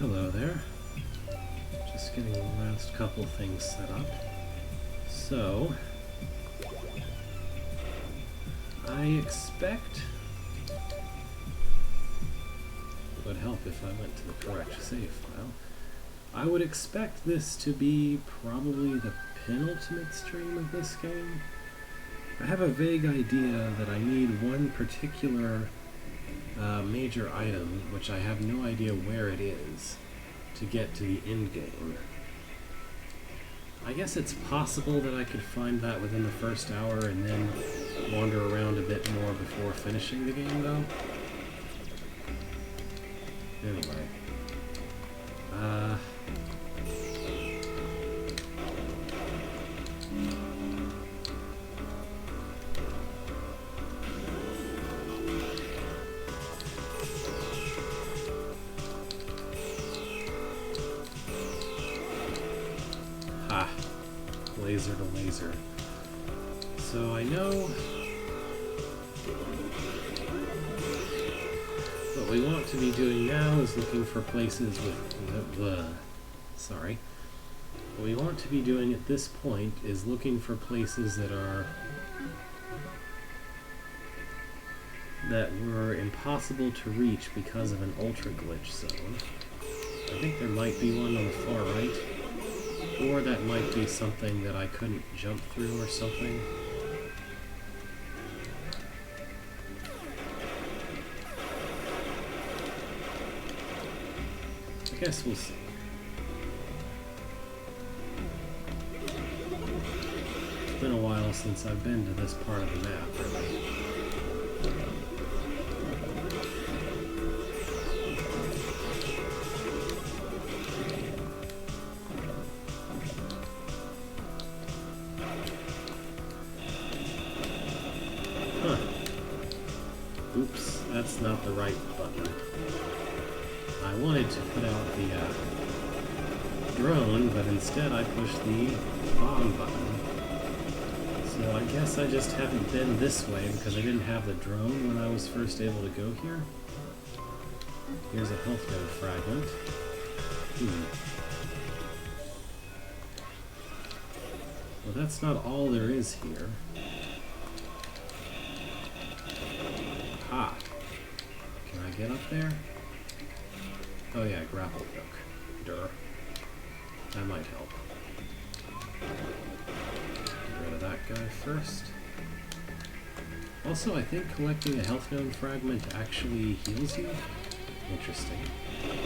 Hello there. Just getting the last couple things set up. So, I expect it would help if I went to the correct save file. I would expect this to be probably the penultimate stream of this game. I have a vague idea that I need one particular major item, which I have no idea where it is, to get to the end game. I guess it's possible that I could find that within the first hour and then wander around a bit more before finishing the game, though. Anyway. Laser to laser. So I know what we want to be doing now is looking for places with sorry. What we want to be doing at this point is looking for places that were impossible to reach because of an ultra glitch zone. I think there might be one on the far right. Or that might be something that I couldn't jump through or something. I guess we'll see. It's been a while since I've been to this part of the map, really. Oops, that's not the right button. I wanted to put out the drone, but instead I pushed the bomb button. So I guess I just haven't been this way because I didn't have the drone when I was first able to go here. Here's a health node fragment. Well, that's not all there is here. Ah, can I get up there? Oh yeah, grapple hook. Durr. That might help. Get rid of that guy first. Also, I think collecting a health node fragment actually heals you. Interesting.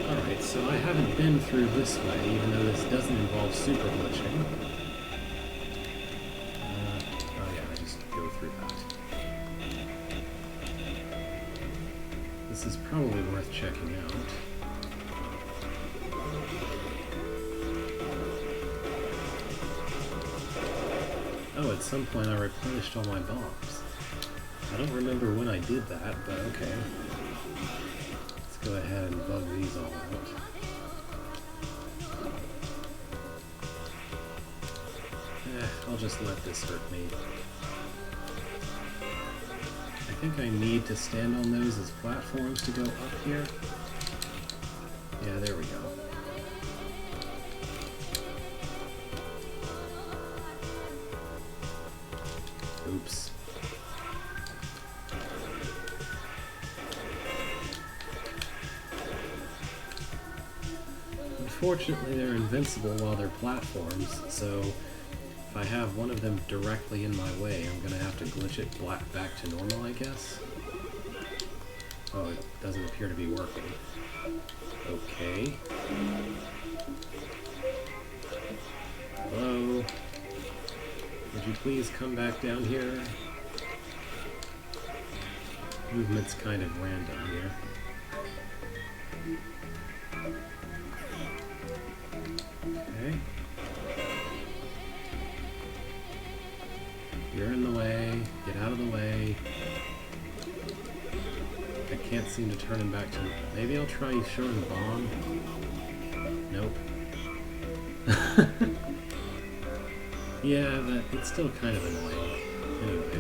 Alright, so I haven't been through this way, even though this doesn't involve super glitching. Oh yeah, I just go through that. This is probably worth checking out. Oh, at some point I replenished all my bombs. I don't remember when I did that, but okay. Let's go ahead and bug these all out. I'll just let this hurt me. I think I need to stand on those as platforms to go up here. Yeah, there we go. Oops. Unfortunately, they're invincible while they're platforms, so if I have one of them directly in my way, I'm gonna have to glitch it back to normal, I guess. Oh, it doesn't appear to be working. Okay. Hello? Would you please come back down here? Movement's kind of random here. Okay. You're in the way. Get out of the way. I can't seem to turn him back to... Maybe I'll try showing the bomb. Nope. Yeah, it's still kind of annoying. Anyway.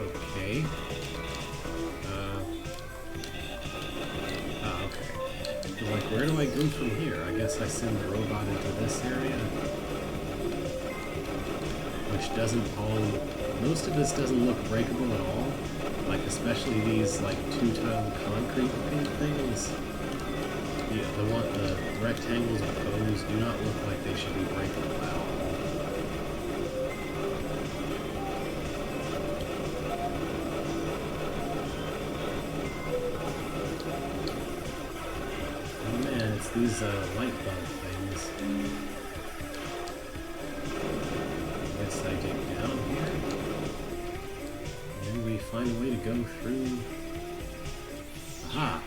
Okay. Okay. where do I go from here? I guess I send the robot into this area. Which doesn't most of this doesn't look breakable at all. Like, especially these, like, two-tiled concrete things. Yeah, the rectangles of those do not look like they should be breakable at all. Oh man, it's these light bulb things. I guess I dig down here. And we find a way to go through. Aha!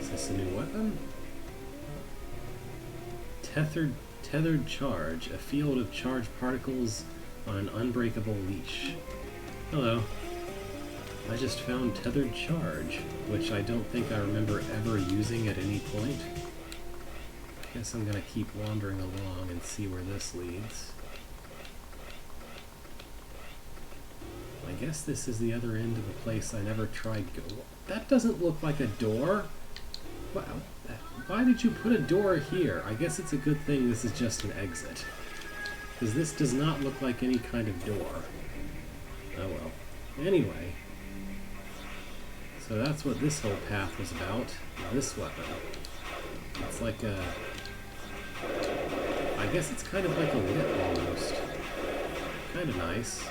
Is this a new weapon? Tethered charge. A field of charged particles on an unbreakable leash. Hello. I just found tethered charge, which I don't think I remember ever using at any point. Guess I'm gonna keep wandering along and see where this leads. I guess this is the other end of a place I never tried to go. That doesn't look like a door. Wow. Why did you put a door here? I guess it's a good thing this is just an exit. Because this does not look like any kind of door. Oh well. Anyway. So that's what this whole path was about. This weapon. It's like a... I guess it's kind of like a whip almost. Kind of nice.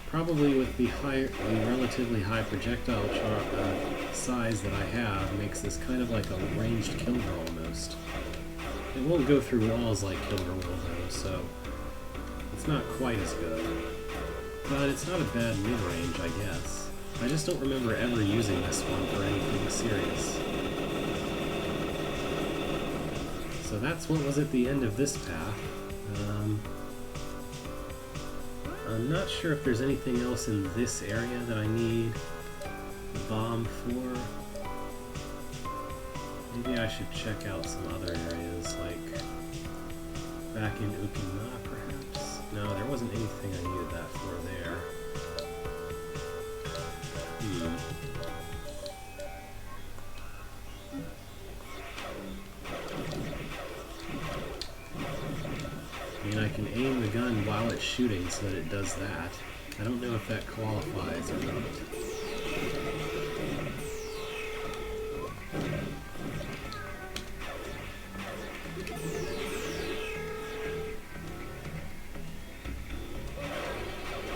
Probably with the relatively high projectile size that I have, makes this kind of like a ranged killer almost. It won't go through walls like killer will though, so it's not quite as good. But it's not a bad mid-range, I guess. I just don't remember ever using this one for anything serious. So that's what was at the end of this path. I'm not sure if there's anything else in this area that I need the bomb for. Maybe I should check out some other areas, like back in Ukina, perhaps? No, there wasn't anything I needed that for there. I mean, I can aim the gun while it's shooting so that it does that. I don't know if that qualifies or not.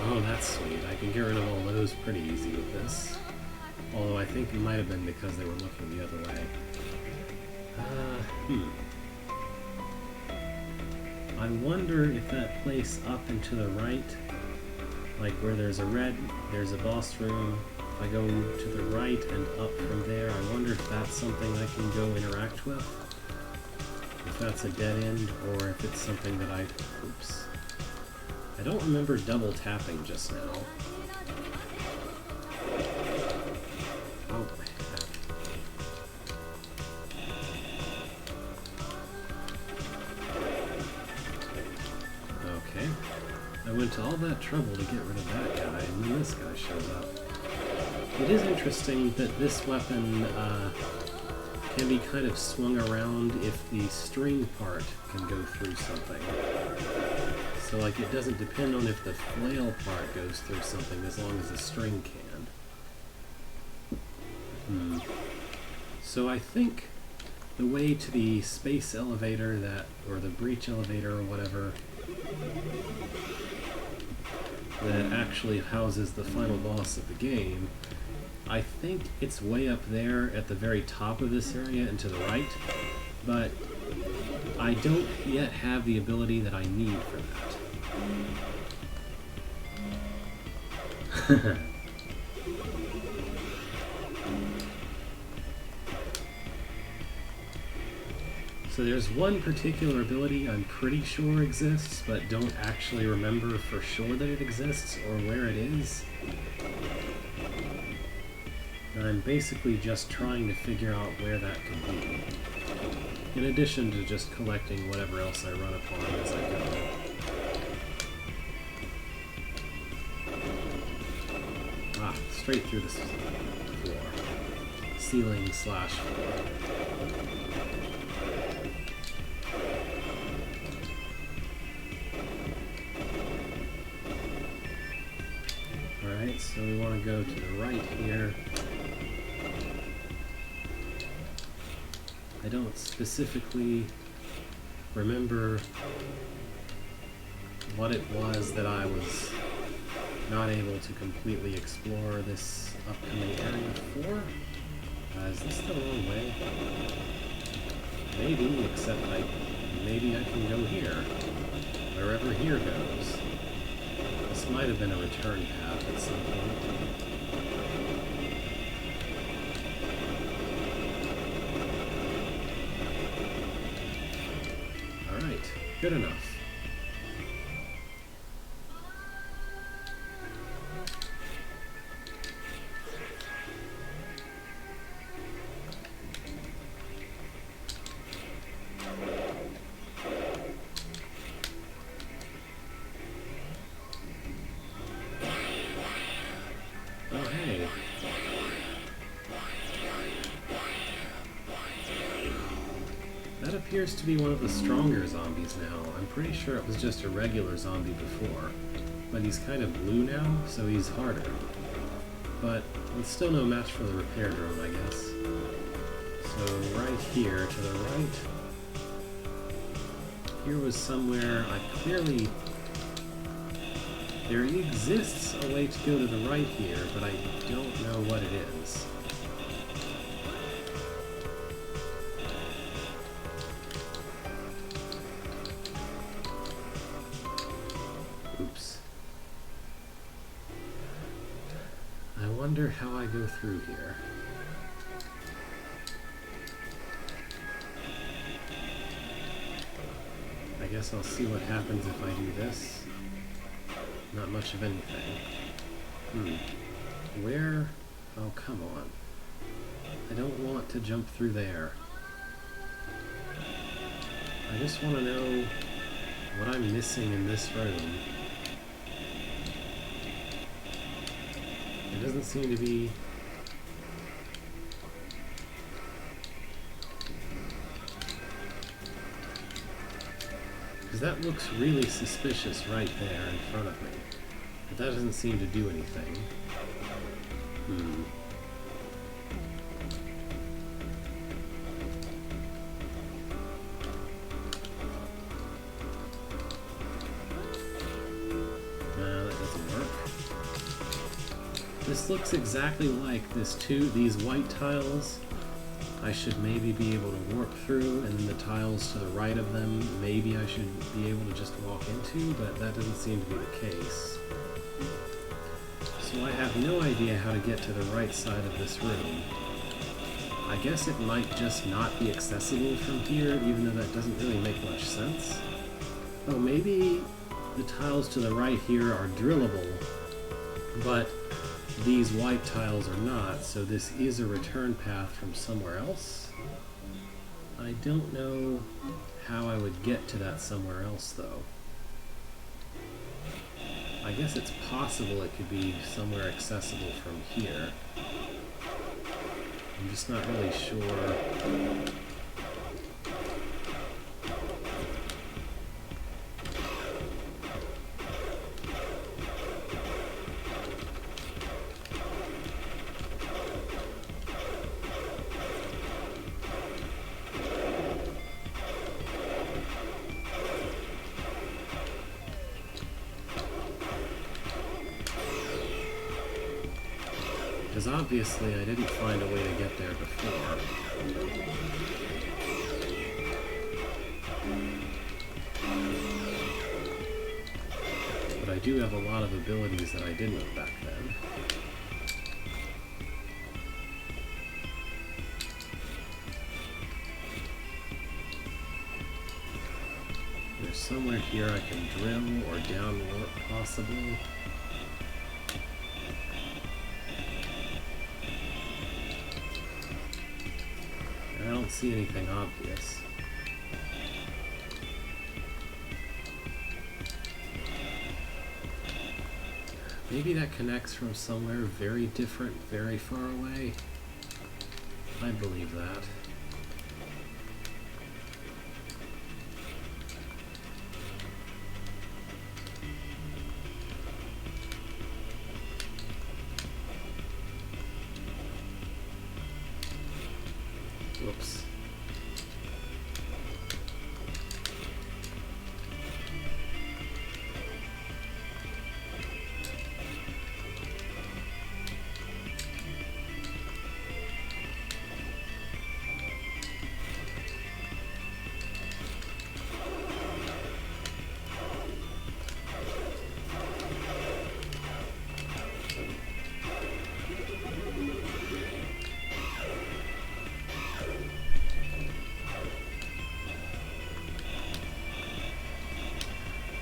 Oh, that's sweet. I can get rid of all those pretty easy with this. Although I think it might have been because they were looking the other way. I wonder if that place up and to the right, like where there's a boss room, if I go to the right and up from there, I wonder if that's something I can go interact with. If that's a dead end, or if it's something that oops. I don't remember double tapping just now. Oh, okay. I went to all that trouble to get rid of that guy, and then this guy shows up. It is interesting that this weapon can be kind of swung around if the string part can go through something. So like it doesn't depend on if the flail part goes through something as long as the string can. So I think the way to the space elevator or the breach elevator or whatever, that actually houses the final boss of the game, I think it's way up there at the very top of this area and to the right, but I don't yet have the ability that I need for that. So there's one particular ability I'm pretty sure exists, but don't actually remember for sure that it exists or where it is. And I'm basically just trying to figure out where that could be, in addition to just collecting whatever else I run upon as I go. Ah, straight through this floor. Ceiling/floor. So we want to go to the right here. I don't specifically remember what it was that I was not able to completely explore this upcoming area for. Is this the wrong way? Maybe, except maybe I can go here. Wherever here goes. This might have been a return path at some point. Alright, good enough. Appears to be one of the stronger zombies now. I'm pretty sure it was just a regular zombie before, but he's kind of blue now, so he's harder. But it's still no match for the repair drone, I guess. So right here to the right, here was somewhere there exists a way to go to the right here, but I don't know what it is. Oops. I wonder how I go through here. I guess I'll see what happens if I do this. Not much of anything. Where? Oh, come on. I don't want to jump through there. I just want to know what I'm missing in this room. It doesn't seem to be... Because that looks really suspicious right there in front of me. But that doesn't seem to do anything. That doesn't work. This looks exactly like these white tiles. I should maybe be able to warp through, and then the tiles to the right of them, maybe I should be able to just walk into, but that doesn't seem to be the case. So I have no idea how to get to the right side of this room. I guess it might just not be accessible from here, even though that doesn't really make much sense. Oh, maybe the tiles to the right here are drillable, but these white tiles are not, so this is a return path from somewhere else. I don't know how I would get to that somewhere else, though. I guess it's possible it could be somewhere accessible from here. I'm just not really sure. Because obviously I didn't find a way to get there before. But I do have a lot of abilities that I didn't back then. There's somewhere here I can drill or down warp possibly. I don't see anything obvious. Maybe that connects from somewhere very different, very far away. I believe that. Whoops.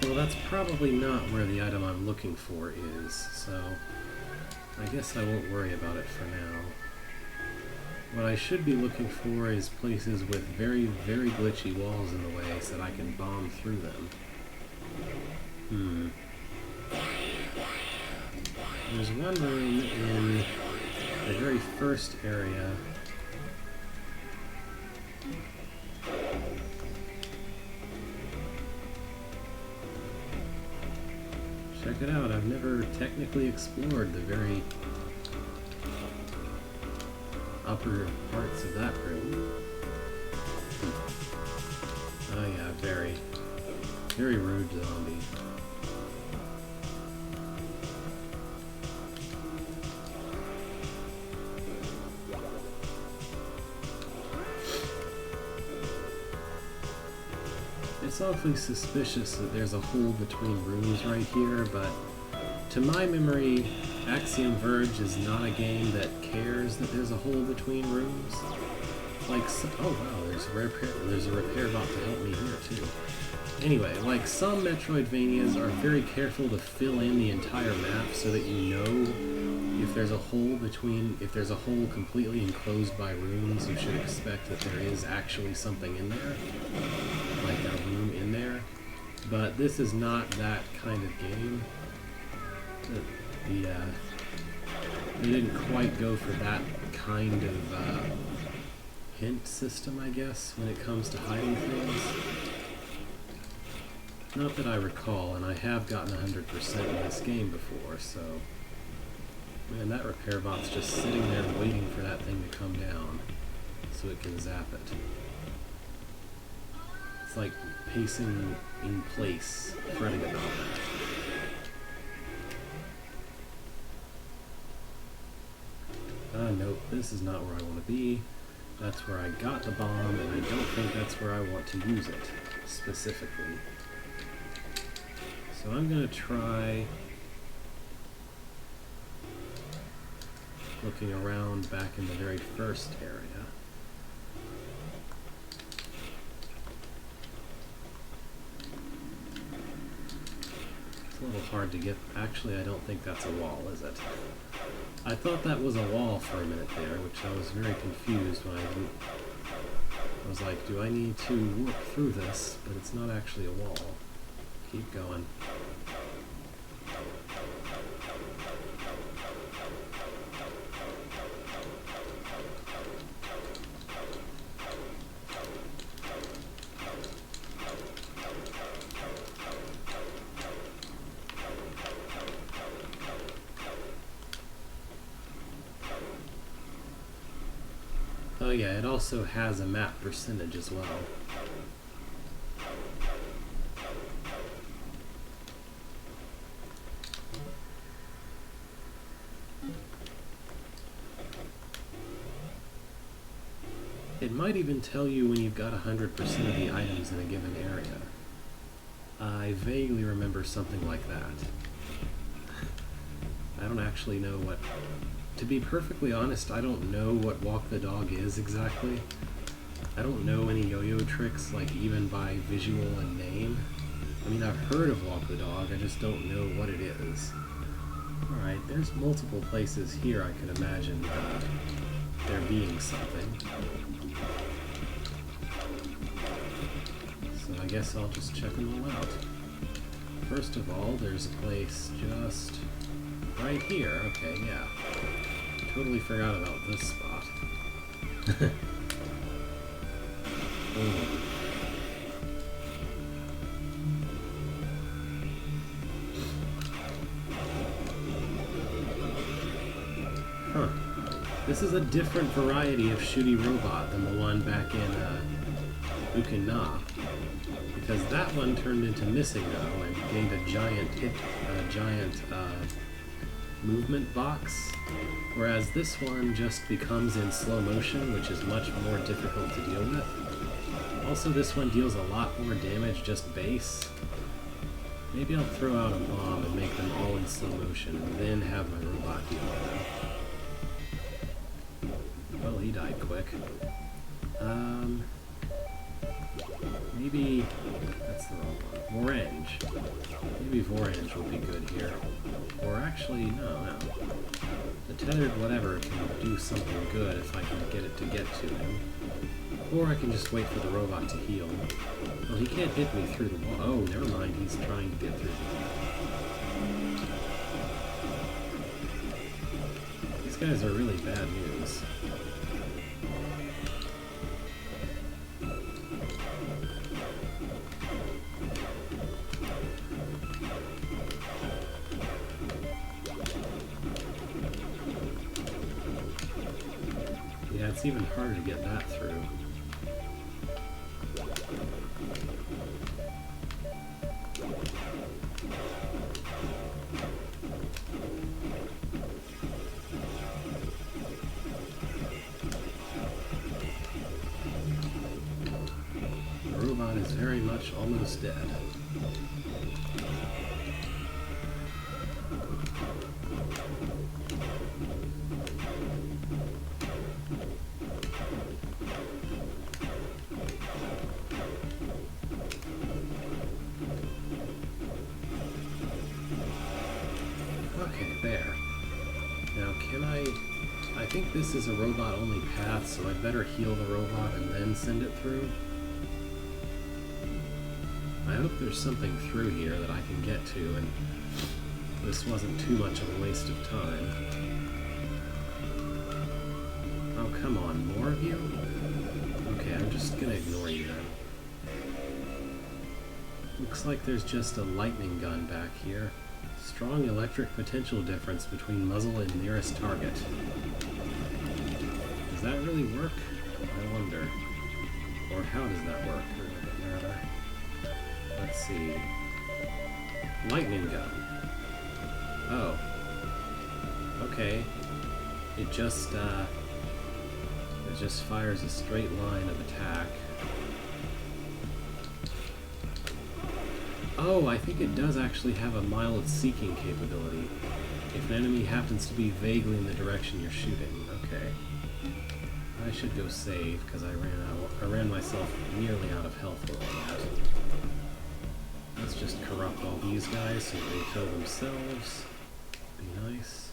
Well, that's probably not where the item I'm looking for is, so I guess I won't worry about it for now. What I should be looking for is places with very, very glitchy walls in the way so that I can bomb through them. There's one room in the very first area. Check it out, I've never technically explored the very upper parts of that room. Oh yeah, very, very rude zombie. It's awfully suspicious that there's a hole between rooms right here, but to my memory, Axiom Verge is not a game that cares that there's a hole between rooms. Like, oh wow, there's a repair bot to help me here too. Anyway, like some Metroidvanias are very careful to fill in the entire map so that you know if there's a hole completely enclosed by rooms, you should expect that there is actually something in there, like a room in there. But this is not that kind of game. They didn't quite go for that kind of hint system, I guess, when it comes to hiding things. Not that I recall, and I have gotten 100% in this game before, so... Man, that repair bot's just sitting there waiting for that thing to come down so it can zap it. It's like pacing in place, fretting about that. Nope, this is not where I want to be. That's where I got the bomb, and I don't think that's where I want to use it, specifically. So I'm going to try looking around back in the very first area. It's a little hard to get. Actually, I don't think that's a wall, is it? I thought that was a wall for a minute there, which I was very confused when I didn't. I was like, do I need to work through this? But it's not actually a wall. Keep going. Oh yeah, it also has a map percentage as well. It might even tell you when you've got 100% of the items in a given area. I vaguely remember something like that. I don't actually know what... To be perfectly honest, I don't know what Walk the Dog is exactly. I don't know any yo-yo tricks, like even by visual and name. I mean, I've heard of Walk the Dog, I just don't know what it is. Alright, there's multiple places here I could imagine there being something. So I guess I'll just check them all out. First of all, there's a place just right here. Okay, yeah. Totally forgot about this spot. Huh. This is a different variety of shooty robot than the one back in Ukina, because that one turned into Missing No and gained a giant movement box, whereas this one just becomes in slow motion, which is much more difficult to deal with. Also, this one deals a lot more damage just base. Maybe I'll throw out a bomb and make them all in slow motion, and then have my robot deal with them. Well, he died quick. Maybe... that's the wrong one. Orange. Maybe Orange will be good here. Or actually, no. The tethered whatever can do something good if I can get it to get to him. Or I can just wait for the robot to heal. Well, he can't hit me through the wall. Oh, never mind, he's trying to get through the wall. These guys are really bad news. Yeah, it's even harder to get that through. The robot is very much almost dead. Okay, there. Now, can I think this is a robot-only path, so I'd better heal the robot and then send it through. I hope there's something through here that I can get to, and this wasn't too much of a waste of time. Oh, come on, more of you? Okay, I'm just gonna ignore you then. Looks like there's just a lightning gun back here. Strong electric potential difference between muzzle and nearest target. Does that really work? I wonder. Or how does that work, rather? Let's see. Lightning gun. Oh. Okay. It just fires a straight line of attack. Oh, I think it does actually have a mild seeking capability. If an enemy happens to be vaguely in the direction you're shooting. Okay. I should go save, because I ran myself nearly out of health with all that. Let's just corrupt all these guys so they kill themselves. Be nice.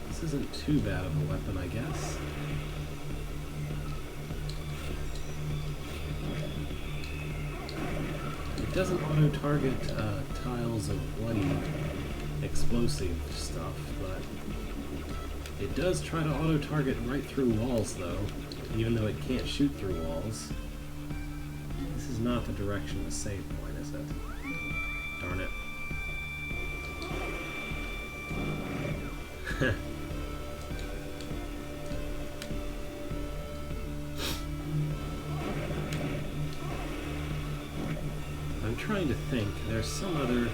This isn't too bad of a weapon, I guess. It doesn't auto-target tiles of bloody explosive stuff, but it does try to auto-target right through walls, though, even though it can't shoot through walls. This is not the direction of the save point, is it? Darn it. I'm trying to think. There's some other...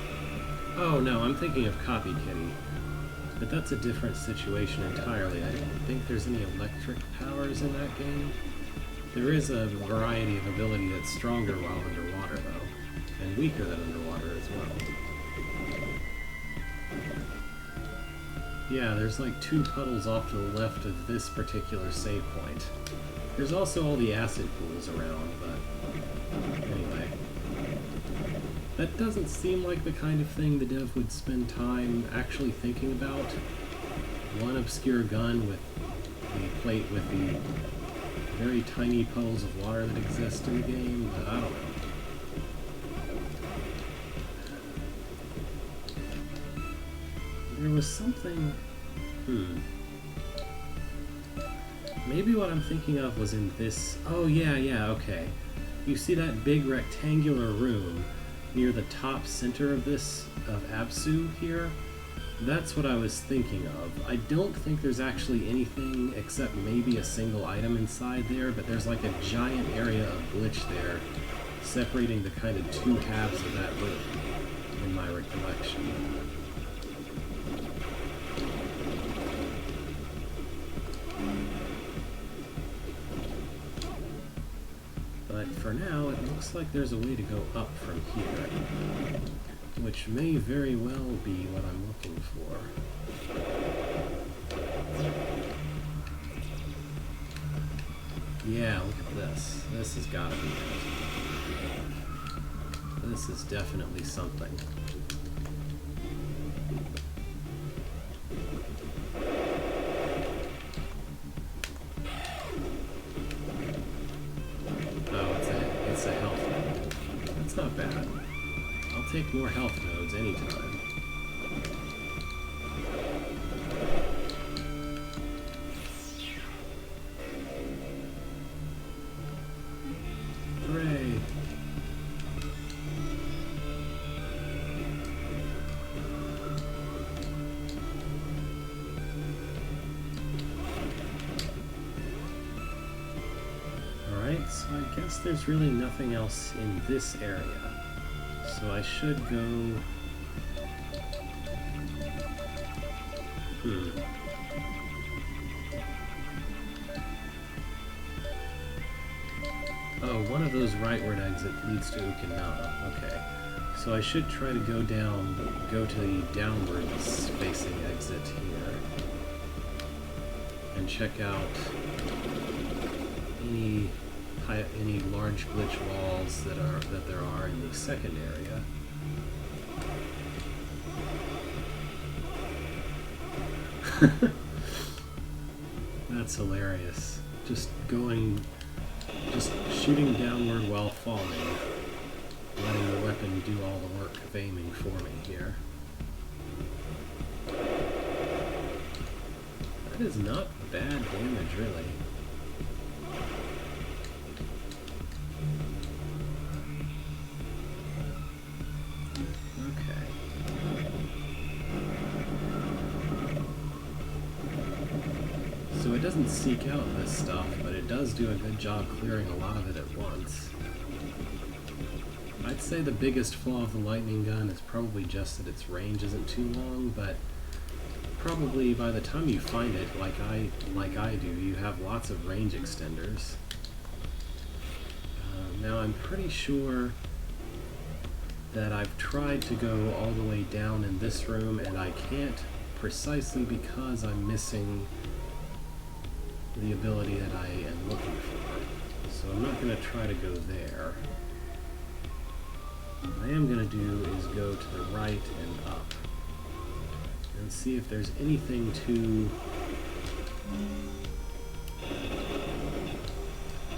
Oh, no, I'm thinking of Copy Kitty. But that's a different situation entirely. I don't think there's any electric powers in that game. There is a variety of ability that's stronger while underwater, though. And weaker than underwater as well. Yeah, there's like 2 puddles off to the left of this particular save point. There's also all the acid pools around, but... Anyway. That doesn't seem like the kind of thing the dev would spend time actually thinking about. One obscure gun with the plate with the very tiny puddles of water that exist in the game, but I don't know. There was something... Maybe what I'm thinking of was in this... Oh, yeah, okay. you see that big rectangular room near the top center of Absu here? That's what I was thinking of. I don't think there's actually anything except maybe a single item inside there, but there's like a giant area of glitch there separating the kind of two halves of that room, in my recollection. But for now, it looks like there's a way to go up from here, which may very well be what I'm looking for. Yeah, look at this. This has got to be it. This is definitely something. Oh, it's a health node. That's not bad. I'll take more health nodes anytime. Hooray! Alright, so I guess there's really nothing else in this area. So I should go... Oh, one of those rightward exits leads to Okinawa. Okay. So I should try to go to the downwards facing exit here. And check out any large glitch walls that there are in the second area. That's hilarious. Just shooting downward while falling, letting the weapon do all the work of aiming for me here. That is not bad damage, really. So it doesn't seek out this stuff, but it does do a good job clearing a lot of it at once. I'd say the biggest flaw of the lightning gun is probably just that its range isn't too long, but probably by the time you find it, like I do, you have lots of range extenders. Now I'm pretty sure that I've tried to go all the way down in this room, and I can't precisely because I'm missing the ability that I am looking for. So I'm not going to try to go there. What I am going to do is go to the right and up and see if there's anything to...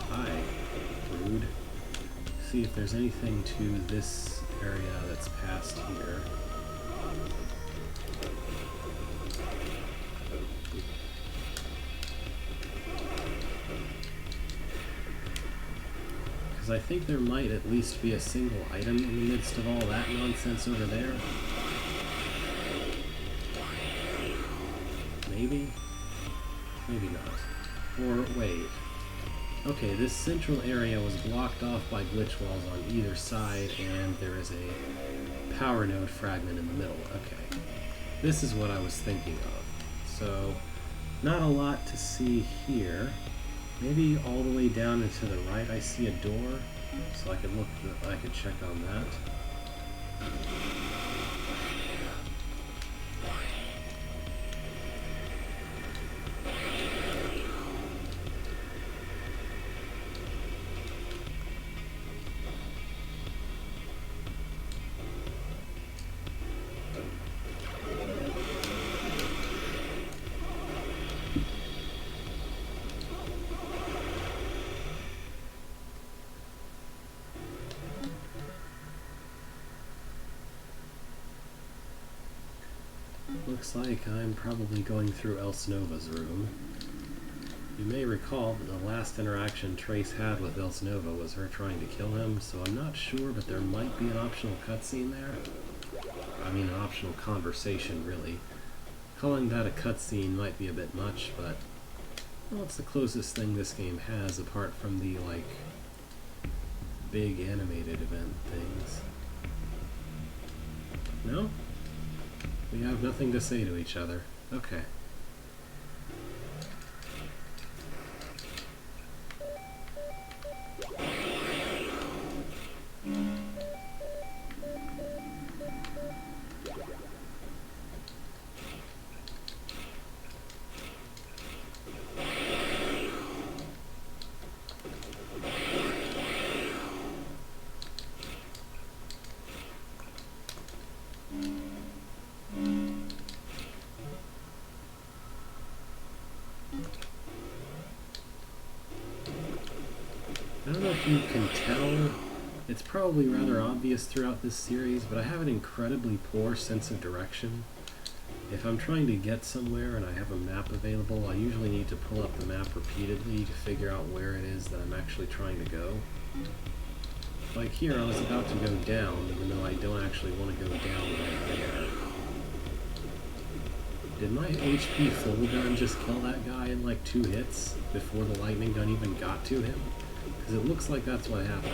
Hi, rude. See if there's anything to this area that's past here. I think there might at least be a single item in the midst of all that nonsense over there. Maybe? Maybe not. Or wait. Okay, this central area was blocked off by glitch walls on either side, and there is a power node fragment in the middle. Okay. This is what I was thinking of. So, not a lot to see here. Maybe all the way down and to the right I see a door, so I could check on that. Looks like I'm probably going through Else Nova's room. You may recall that the last interaction Trace had with Nova was her trying to kill him, so I'm not sure, but there might be an optional cutscene there. I mean, an optional conversation, really. Calling that a cutscene might be a bit much, but well, it's the closest thing this game has apart from the, like, big animated event things. No? We have nothing to say to each other. Okay. I don't know if you can tell, it's probably rather obvious throughout this series, but I have an incredibly poor sense of direction. If I'm trying to get somewhere and I have a map available, I usually need to pull up the map repeatedly to figure out where it is that I'm actually trying to go. Like here, I was about to go down, even though I don't actually want to go down right there. Did my HP full gun just kill that guy in like 2 hits before the lightning gun even got to him? Because it looks like that's what happened.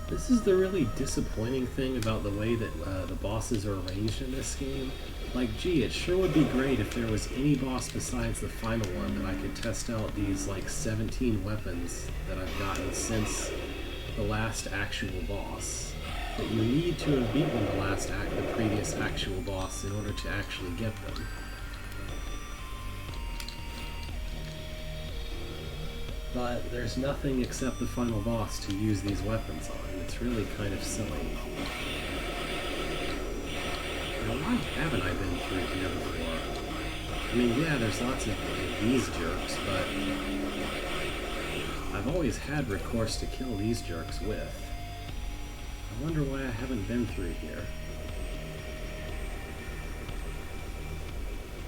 This is the really disappointing thing about the way that the bosses are arranged in this game. Like, gee, it sure would be great if there was any boss besides the final one that I could test out these, like, 17 weapons that I've gotten since the last actual boss. That you need to have beaten the previous actual boss in order to actually get them. But there's nothing except the final boss to use these weapons on. It's really kind of silly. Now, why haven't I been through here before? I mean, yeah, there's lots of these jerks, but I've always had recourse to kill these jerks with. I wonder why I haven't been through here.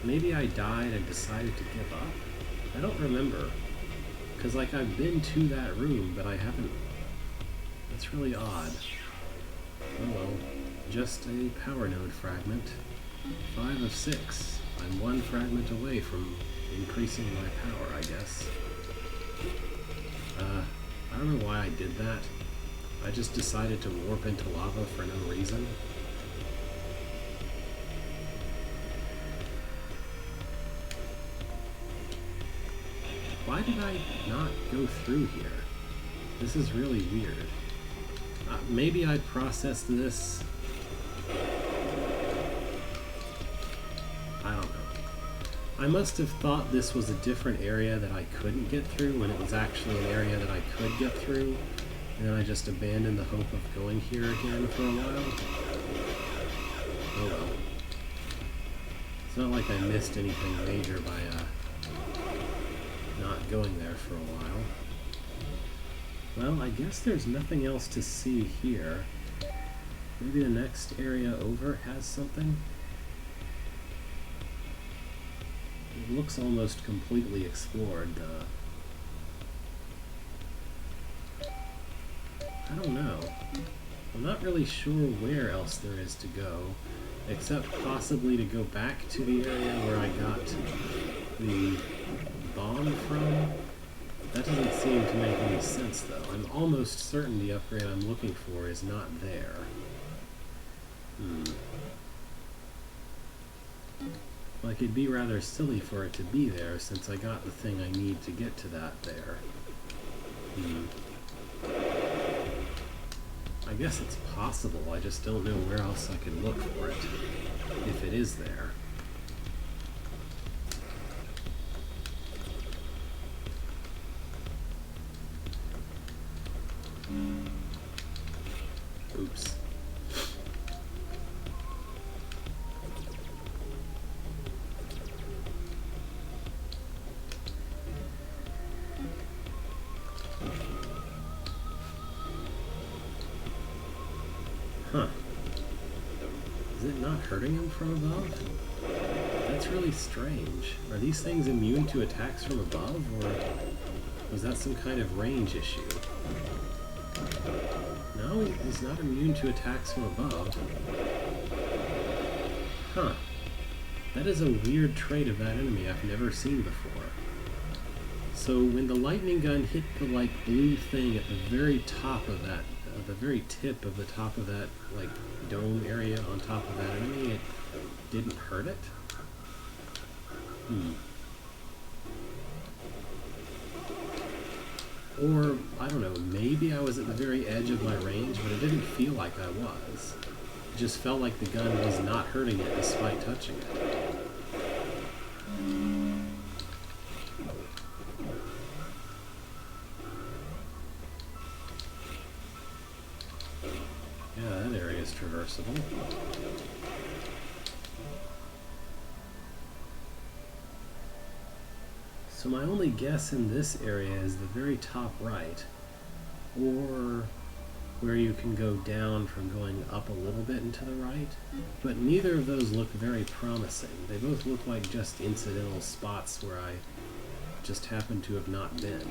Maybe I died and decided to give up? I don't remember. Because, like, I've been to that room, but I haven't... That's really odd. Oh well. Just a power node fragment. 5 of 6. I'm 1 fragment away from increasing my power, I guess. I don't know why I did that. I just decided to warp into lava for no reason. Why did I not go through here? This is really weird. Maybe I processed this... I don't know. I must have thought this was a different area that I couldn't get through when it was actually an area that I could get through, and then I just abandoned the hope of going here again for a while. Oh well. It's not like I missed anything major by not going there for a while. Well, I guess there's nothing else to see here. Maybe the next area over has something? It looks almost completely explored, I don't know. I'm not really sure where else there is to go, except possibly to go back to the area where I got the bomb from. That doesn't seem to make any sense, though. I'm almost certain the upgrade I'm looking for is not there. Like, it'd be rather silly for it to be there, since I got the thing I need to get to that there. I guess it's possible, I just don't know where else I could look for it, if it is there. Oops. Huh. Is it not hurting him from above? That's really strange. Are these things immune to attacks from above, or was that some kind of range issue? No, he's not immune to attacks from above. Huh. That is a weird trait of that enemy I've never seen before. So when the lightning gun hit the like blue thing at the very top of that, the very tip of the top of that like dome area on top of that enemy, it didn't hurt it? Or, I don't know, maybe I was at the very edge of my range, but it didn't feel like I was. It just felt like the gun was not hurting it despite touching it. Yeah, that area is traversable. So my only guess in this area is the very top right, or where you can go down from going up a little bit and to the right, but neither of those look very promising. They both look like just incidental spots where I just happen to have not been.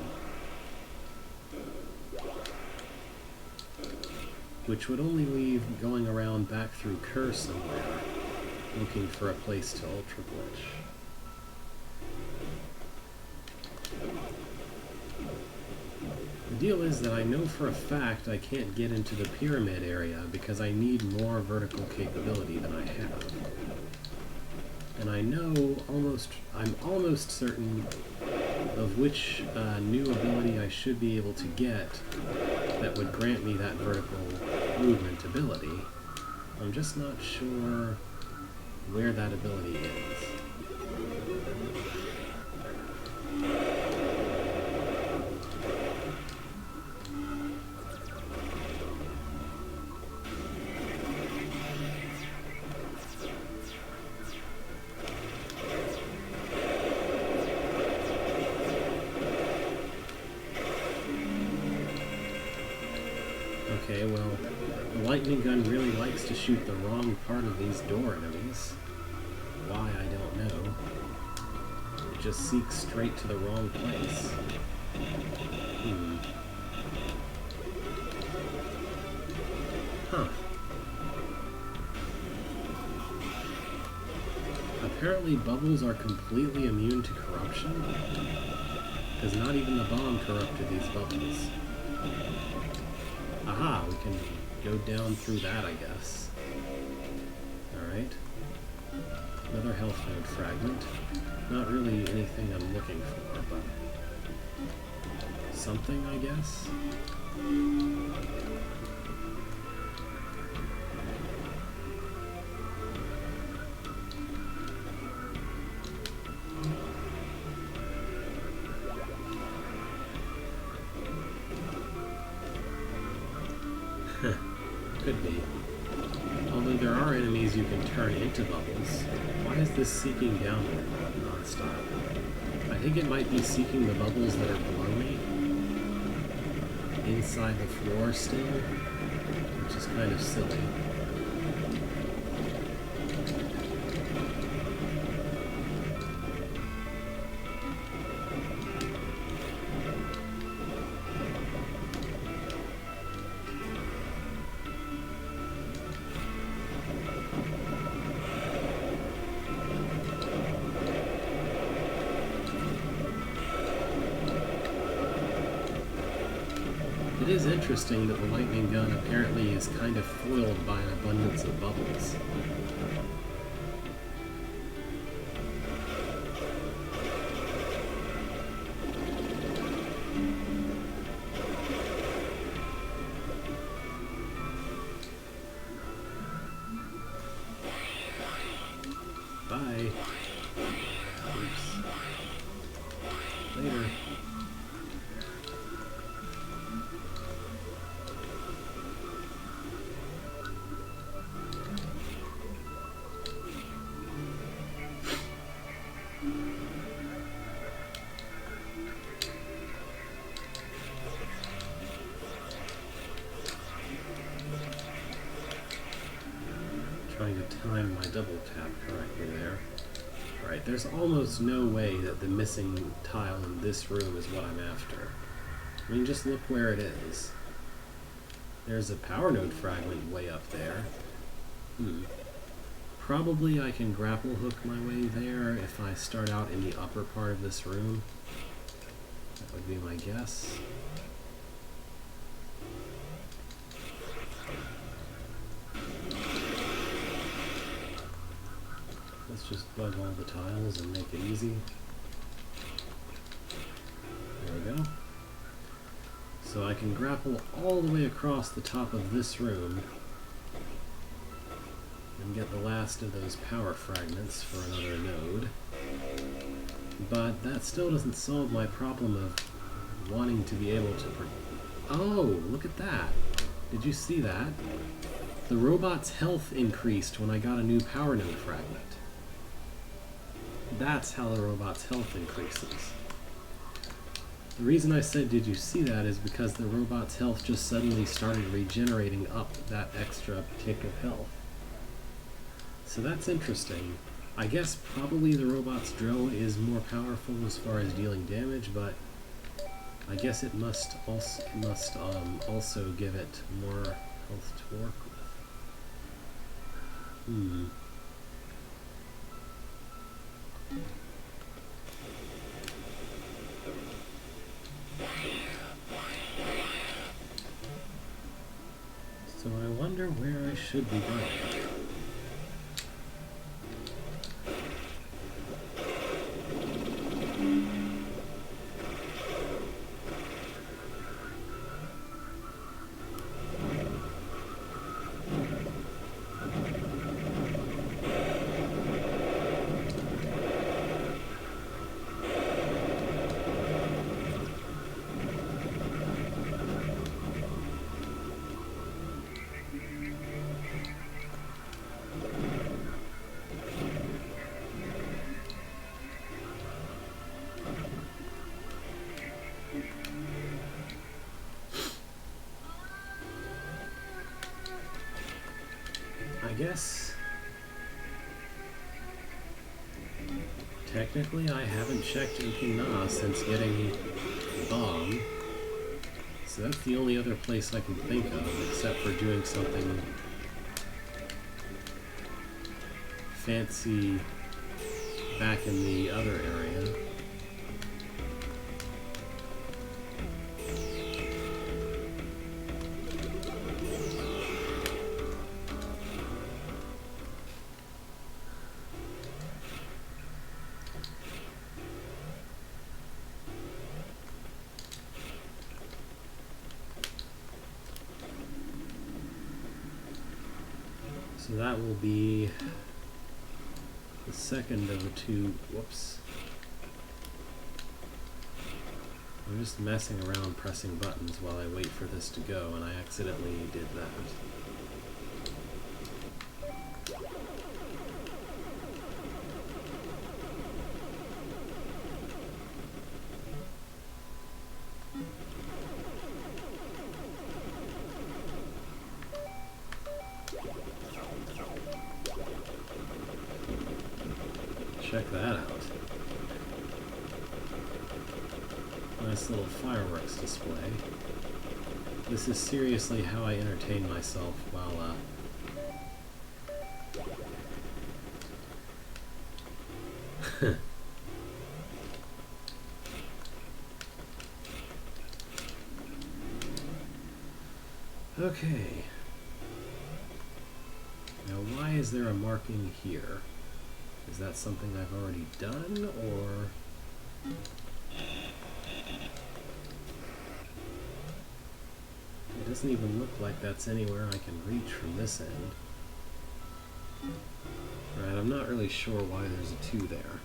Which would only leave going around back through Kerr somewhere, looking for a place to ultra glitch. The deal is that I know for a fact I can't get into the pyramid area because I need more vertical capability than I have. And I know I'm almost certain of which new ability I should be able to get that would grant me that vertical movement ability. I'm just not sure where that ability is. Okay, well, the lightning gun really likes to shoot the wrong part of these door enemies. Why, I don't know. It just seeks straight to the wrong place. Huh. Apparently bubbles are completely immune to corruption, because not even the bomb corrupted these bubbles. Aha, we can go down through that, I guess. Alright. Another health node fragment. Not really anything I'm looking for, but something, I guess? Could be. Although there are enemies you can turn into bubbles. Why is this seeking downward non-stop? I think it might be seeking the bubbles that are below me. Inside the floor still. Which is kind of silly. It is interesting that the lightning gun apparently is kind of foiled by an abundance of bubbles. Bye. Oops. Later. time my double tap correctly there. Alright, there's almost no way that the missing tile in this room is what I'm after. I mean, just look where it is. There's a power node fragment way up there. Probably I can grapple hook my way there if I start out in the upper part of this room. That would be my guess. Let's just bug all the tiles and make it easy. There we go. So I can grapple all the way across the top of this room and get the last of those power fragments for another node. But that still doesn't solve my problem of wanting to be able to... Oh, look at that! Did you see that? The robot's health increased when I got a new power node fragment. That's how the robot's health increases. The reason I said did you see that is because the robot's health just suddenly started regenerating up that extra tick of health. So that's interesting. I guess probably the robot's drill is more powerful as far as dealing damage, but I guess it must also give it more health to work with. So I wonder where I should be going. I guess technically I haven't checked Ukina since getting Bomb, so that's the only other place I can think of except for doing something fancy back in the other area. So that will be the second of the two. Whoops. I'm just messing around pressing buttons while I wait for this to go, and I accidentally did that. Check that out. Nice little fireworks display. This is seriously how I entertain myself while, Okay. Now why is there a marking here? Is that something I've already done, or... It doesn't even look like that's anywhere I can reach from this end. Right, I'm not really sure why there's a 2 there.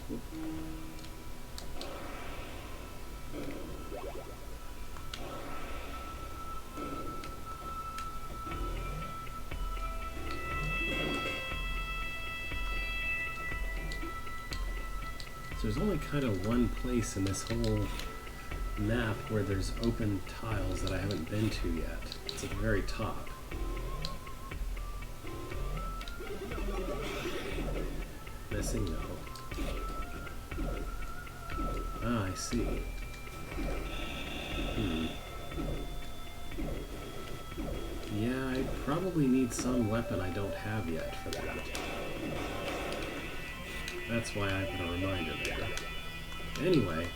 Whoop. So there's only kind of one place in this whole map where there's open tiles that I haven't been to yet. It's at the very top. guessing no. Ah, I see. Yeah, I probably need some weapon I don't have yet for that. That's why I put a reminder there. Anyway.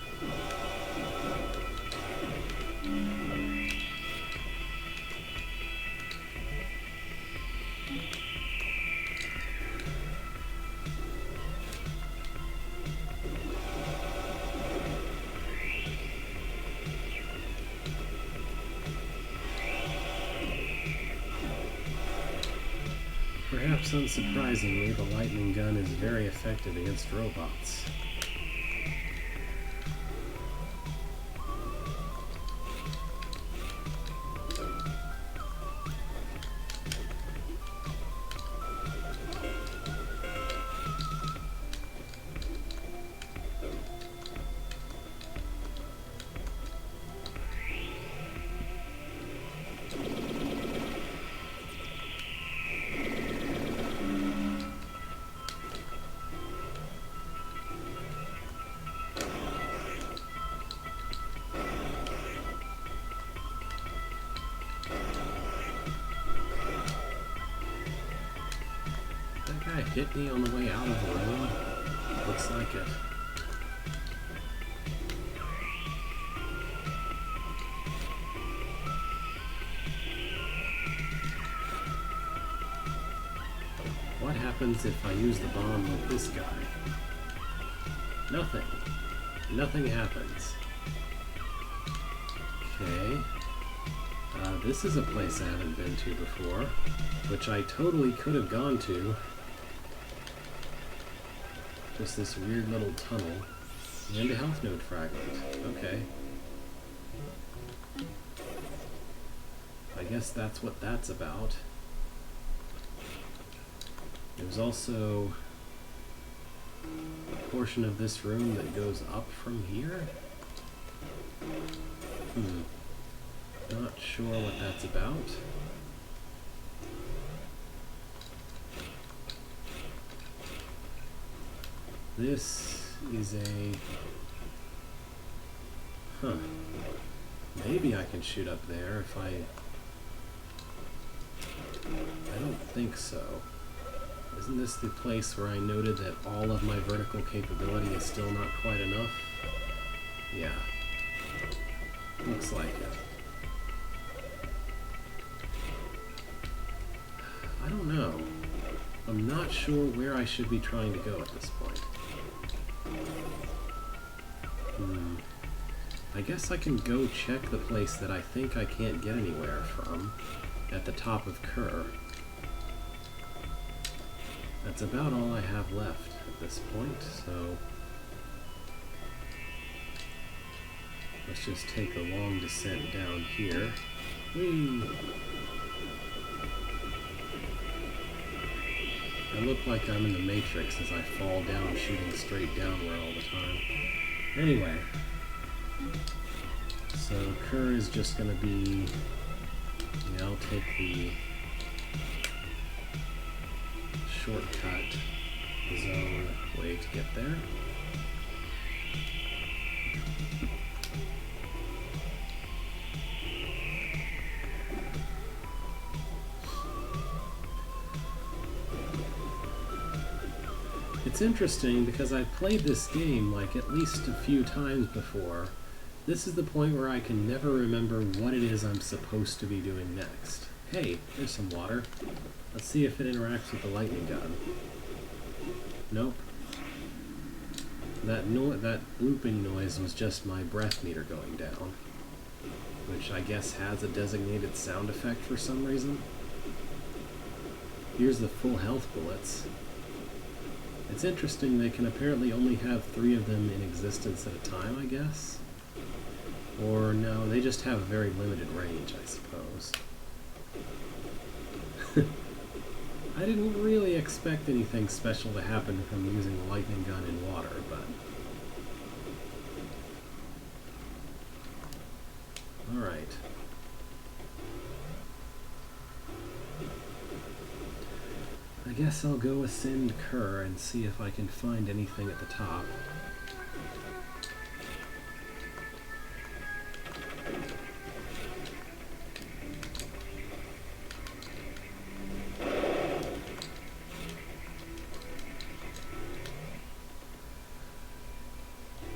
Perhaps unsurprisingly, the lightning gun is very effective against robots. Hit me on the way out of the room? Looks like it. What happens if I use the bomb with this guy? Nothing. Nothing happens. Okay. This is a place I haven't been to before, which I totally could have gone to. Just this weird little tunnel and a health node fragment. Okay. I guess that's what that's about. There's also a portion of this room that goes up from here. Not sure what that's about. This is a... Maybe I can shoot up there if I don't think so. Isn't this the place where I noted that all of my vertical capability is still not quite enough? Yeah. Looks like it. I don't know. I'm not sure where I should be trying to go at this point. I guess I can go check the place that I think I can't get anywhere from at the top of Kerr. That's about all I have left at this point, so let's just take a long descent down here. Whee! I look like I'm in the Matrix as I fall down, shooting straight downward all the time. Anyway, so Kerr is just going to be, yeah, I'll take the shortcut zone way to get there. It's interesting because I've played this game like at least a few times before. This is the point where I can never remember what it is I'm supposed to be doing next. Hey, there's some water. Let's see if it interacts with the lightning gun. Nope. That blooping noise was just my breath meter going down, which I guess has a designated sound effect for some reason. Here's the full health bullets. It's interesting they can apparently only have 3 of them in existence at a time, I guess. Or no, they just have a very limited range, I suppose. I didn't really expect anything special to happen from using a lightning gun in water, but... Alright. I guess I'll go ascend Kerr and see if I can find anything at the top.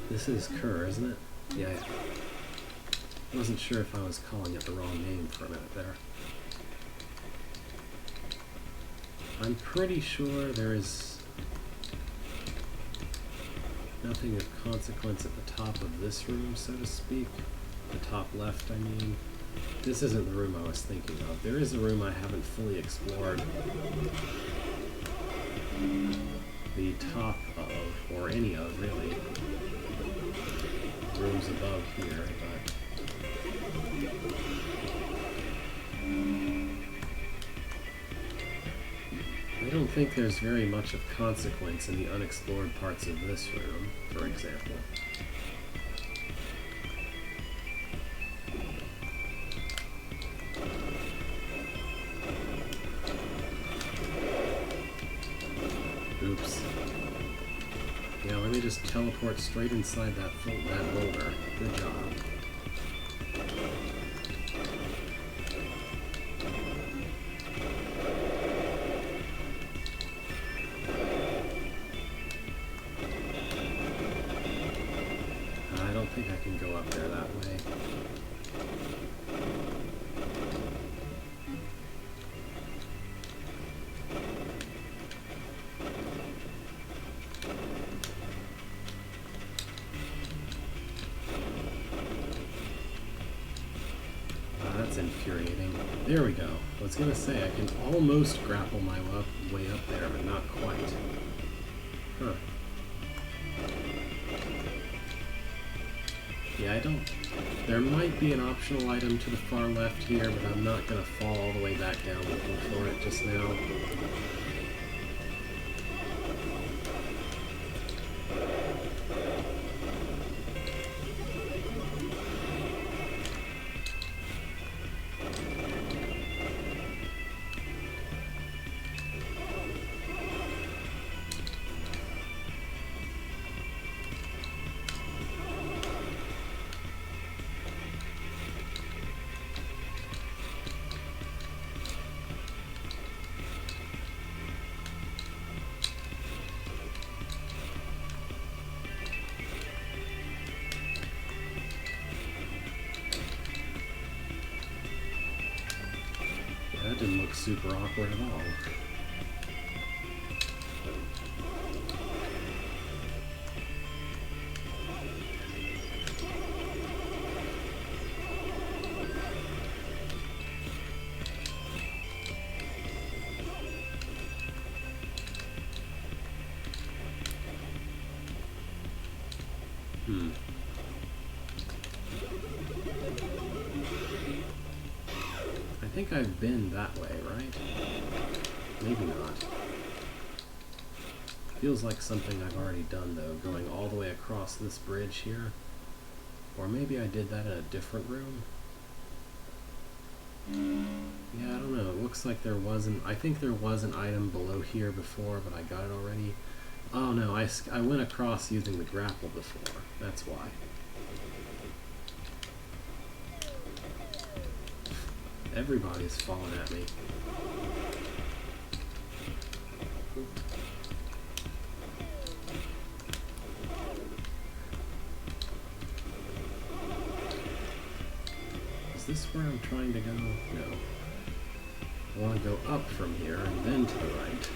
This is Kerr, isn't it? Yeah. I wasn't sure if I was calling it the wrong name for a minute there. I'm pretty sure there is nothing of consequence at the top of this room, so to speak. The top left, I mean. This isn't the room I was thinking of. There is a room I haven't fully explored. The top of, or any of, really, rooms above here, but I don't think there's very much of consequence in the unexplored parts of this room, for example. Oops. Yeah, let me just teleport straight inside that boulder. Good job. I don't think I can go up there that way. That's infuriating. There we go. I was gonna say, I can almost grapple my way up there, but not quite. Huh. Yeah, I don't... There might be an optional item to the far left here, but I'm not gonna fall all the way back down looking for it just now. That didn't look super awkward at all. I think I've been that way, right? Maybe not. Feels like something I've already done, though, going all the way across this bridge here. Or maybe I did that in a different room? Yeah, I don't know. It looks like there wasn't... I think there was an item below here before, but I got it already. Oh, no, I went across using the grapple before. That's why. Everybody's falling at me. Is this where I'm trying to go? No. I want to go up from here and then to the right.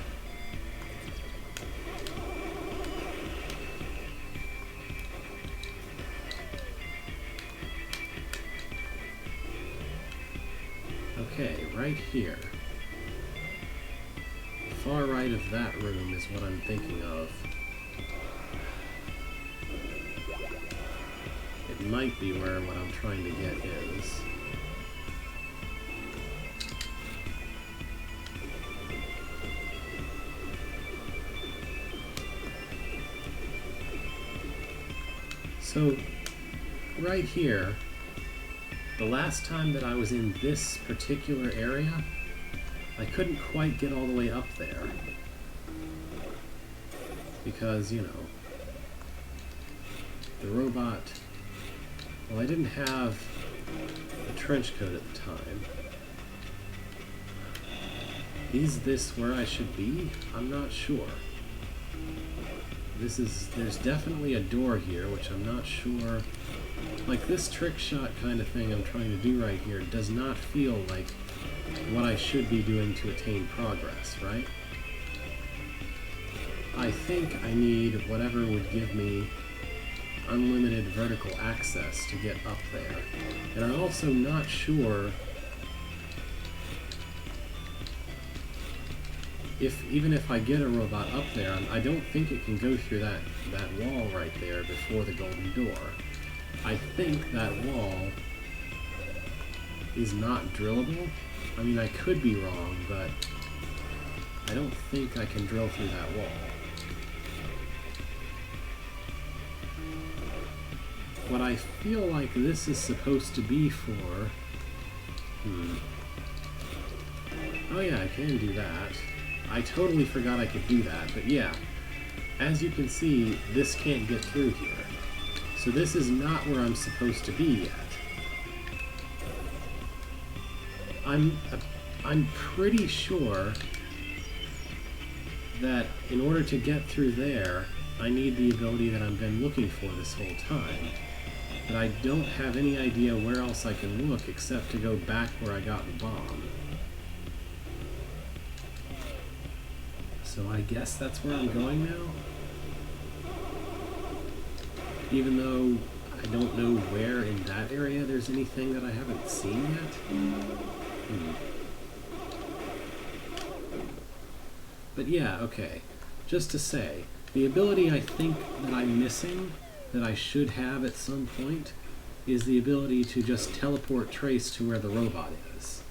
Okay, right here. The far right of that room is what I'm thinking of. It might be where what I'm trying to get is. So, right here, the last time that I was in this particular area, I couldn't quite get all the way up there. because, you know, the robot... Well, I didn't have a trench coat at the time. Is this where I should be? I'm not sure. There's definitely a door here, which I'm not sure... Like, this trick shot kind of thing I'm trying to do right here does not feel like what I should be doing to attain progress, right? I think I need whatever would give me unlimited vertical access to get up there. And I'm also not sure even if I get a robot up there, I don't think it can go through that wall right there before the golden door. I think that wall is not drillable. I mean, I could be wrong, but I don't think I can drill through that wall. What I feel like this is supposed to be for... Oh yeah, I can do that. I totally forgot I could do that, but yeah. As you can see, this can't get through here. So this is not where I'm supposed to be yet. I'm pretty sure that in order to get through there, I need the ability that I've been looking for this whole time. But I don't have any idea where else I can look except to go back where I got the bomb. So I guess that's where I'm going now? Even though I don't know where in that area there's anything that I haven't seen yet. But yeah, okay. Just to say, the ability I think that I'm missing, that I should have at some point, is the ability to just teleport Trace to where the robot is.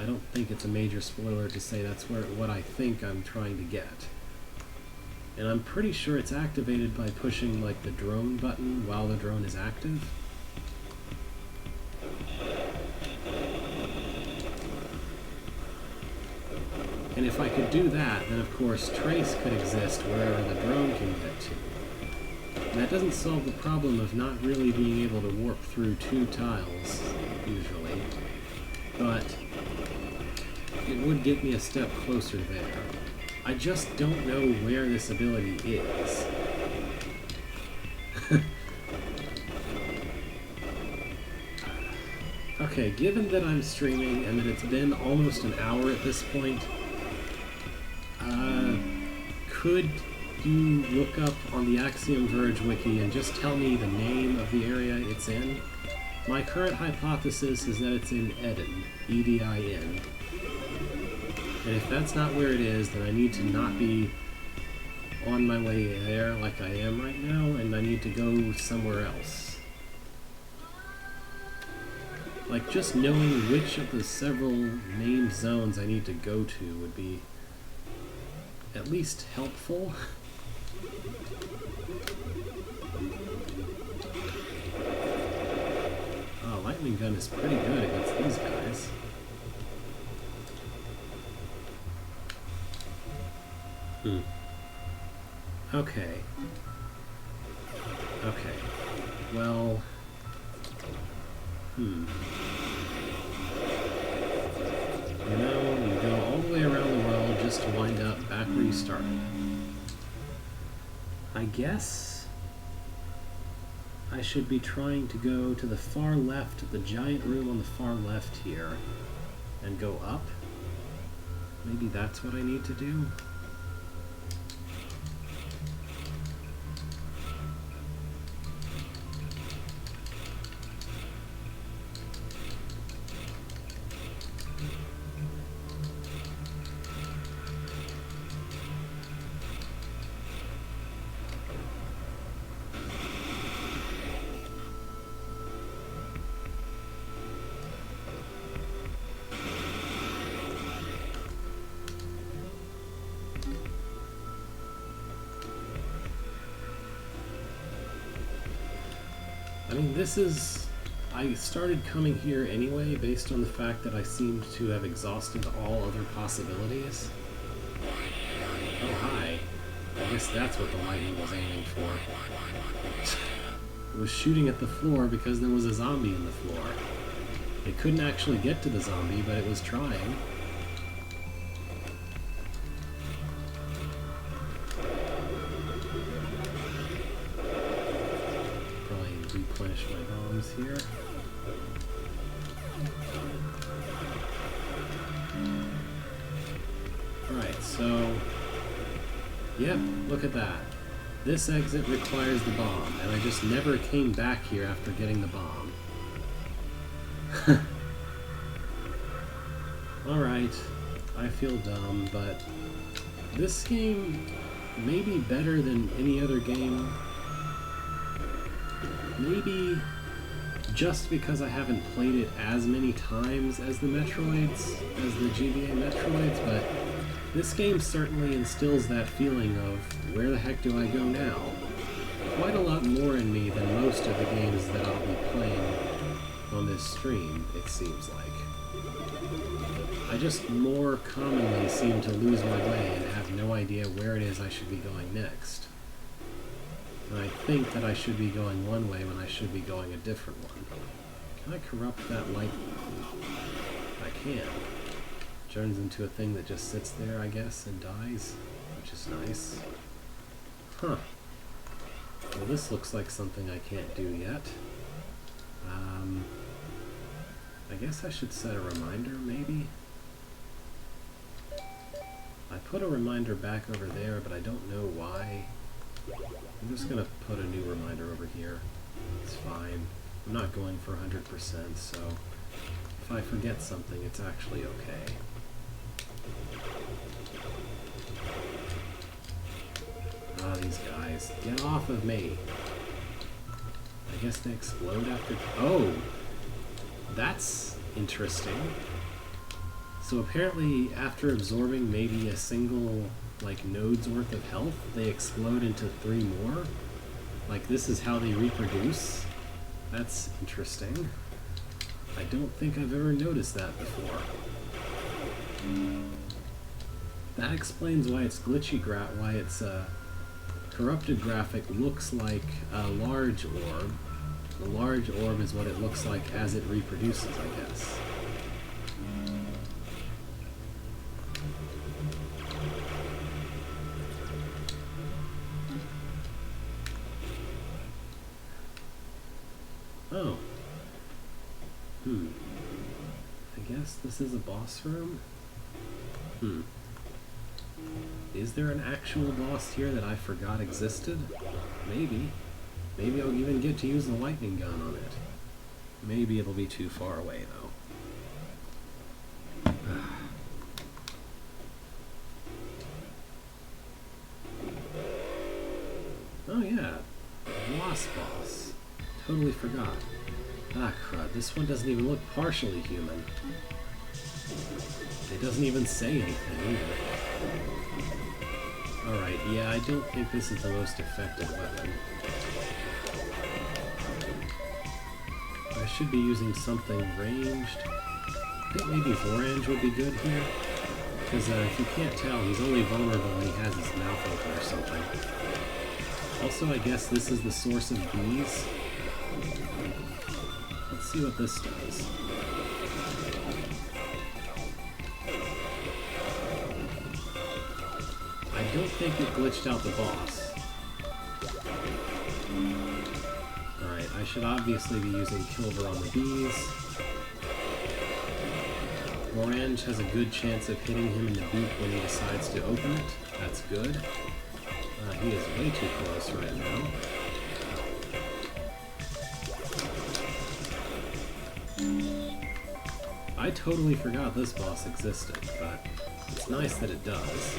I don't think it's a major spoiler to say that's what I think I'm trying to get. And I'm pretty sure it's activated by pushing, like, the drone button while the drone is active. And if I could do that, then of course Trace could exist wherever the drone can get to. And that doesn't solve the problem of not really being able to warp through two tiles, usually. But it would get me a step closer there. I just don't know where this ability is. Okay, given that I'm streaming and that it's been almost an hour at this point, could you look up on the Axiom Verge wiki and just tell me the name of the area it's in? My current hypothesis is that it's in Edin, E-D-I-N. And if that's not where it is, then I need to not be on my way there like I am right now, and I need to go somewhere else. Like, just knowing which of the several named zones I need to go to would be at least helpful. Oh, lightning gun is pretty good against these guys. Okay. Okay. Well... You know, you go all the way around the world just to wind up back where you started. I guess I should be trying to go to the far left, the giant room on the far left here, and go up. Maybe that's what I need to do. I mean, this is... I started coming here anyway based on the fact that I seemed to have exhausted all other possibilities. Oh, hi. I guess guess that's what the lightning was aiming for. It was shooting at the floor because there was a zombie in the floor. It couldn't actually get to the zombie, but it was trying. Probably replenish my bombs here. Right, so... Yep, look at that. This exit requires the bomb, and I just never came back here after getting the bomb. Alright, I feel dumb, but this game may be better than any other game. Maybe just because I haven't played it as many times as the Metroids, as the GBA Metroids, but this game certainly instills that feeling of, where the heck do I go now? Quite a lot more in me than most of the games that I'll be playing on this stream, it seems like. I just more commonly seem to lose my way and have no idea where it is I should be going next. And I think that I should be going one way when I should be going a different one. Can I corrupt that light? I can. Turns into a thing that just sits there, I guess, and dies, which is nice. Huh. Well, this looks like something I can't do yet. I guess I should set a reminder, maybe? I put a reminder back over there, but I don't know why. I'm just gonna put a new reminder over here. It's fine. I'm not going for 100%, so if I forget something, it's actually okay. Ah, these guys. Get off of me. I guess they explode after... Oh! That's interesting. So apparently, after absorbing maybe a single, like, node's worth of health, they explode into 3 more? Like, this is how they reproduce? That's interesting. I don't think I've ever noticed that before. That explains why it's glitchy, why it's, corrupted graphic looks like a large orb. The large orb is what it looks like as it reproduces, I guess. Oh. I guess this is a boss room? Is there an actual boss here that I forgot existed? Maybe. Maybe I'll even get to use the lightning gun on it. Maybe it'll be too far away, though. Oh yeah, Lost Boss. Totally forgot. Ah crud, this one doesn't even look partially human. It doesn't even say anything either. Alright, yeah, I don't think this is the most effective weapon. I should be using something ranged. I think maybe Verge would be good here. Because if you can't tell, he's only vulnerable when he has his mouth open or something. Also, I guess this is the source of bees. Let's see what this does. I don't think it glitched out the boss. Alright, I should obviously be using Kilver on the bees. Orange has a good chance of hitting him in the beak when he decides to open it. That's good. He is way too close right now. I totally forgot this boss existed, but it's nice that it does.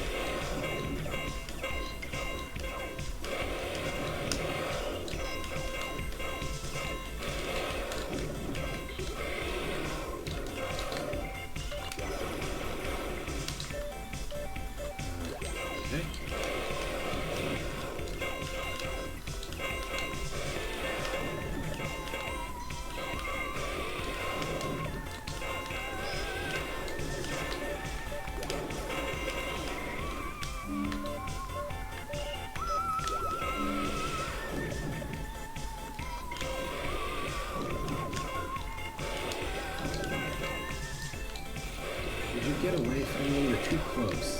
get away from me, you're too close.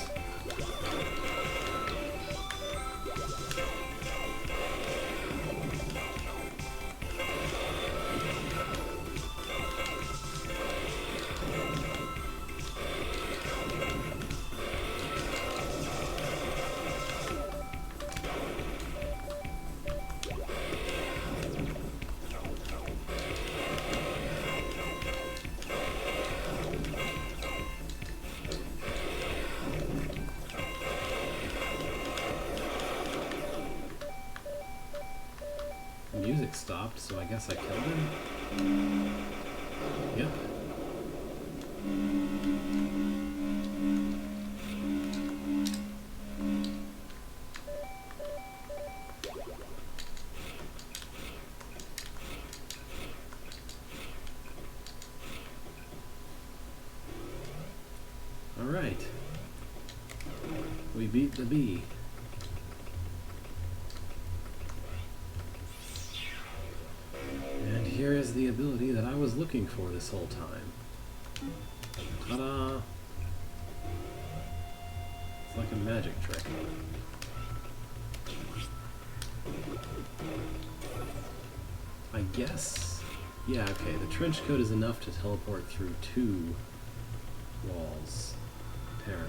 Music stopped, so I guess I killed him. Yep. All right. We beat the bee. Here is the ability that I was looking for this whole time. Ta-da! It's like a magic trick. I guess... Yeah, okay, the trench coat is enough to teleport through 2 walls, apparently.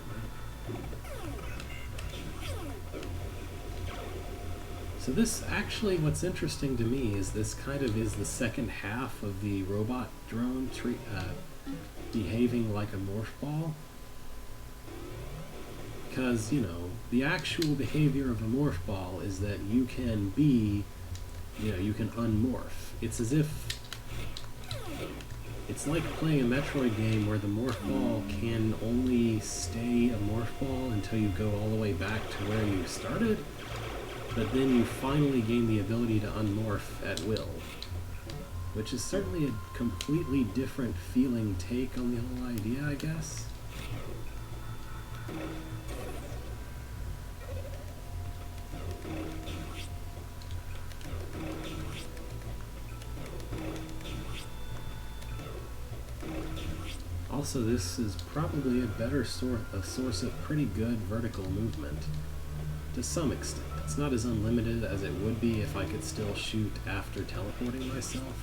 So this, actually, what's interesting to me is this kind of is the second half of the robot drone behaving like a morph ball. Because, you know, the actual behavior of a morph ball is that you can be, you know, you can unmorph. It's as if, it's like playing a Metroid game where the morph ball can only stay a morph ball until you go all the way back to where you started. But then you finally gain the ability to unmorph at will, which is certainly a completely different feeling take on the whole idea, I guess. Also, this is probably a better source of pretty good vertical movement, to some extent. It's not as unlimited as it would be if I could still shoot after teleporting myself.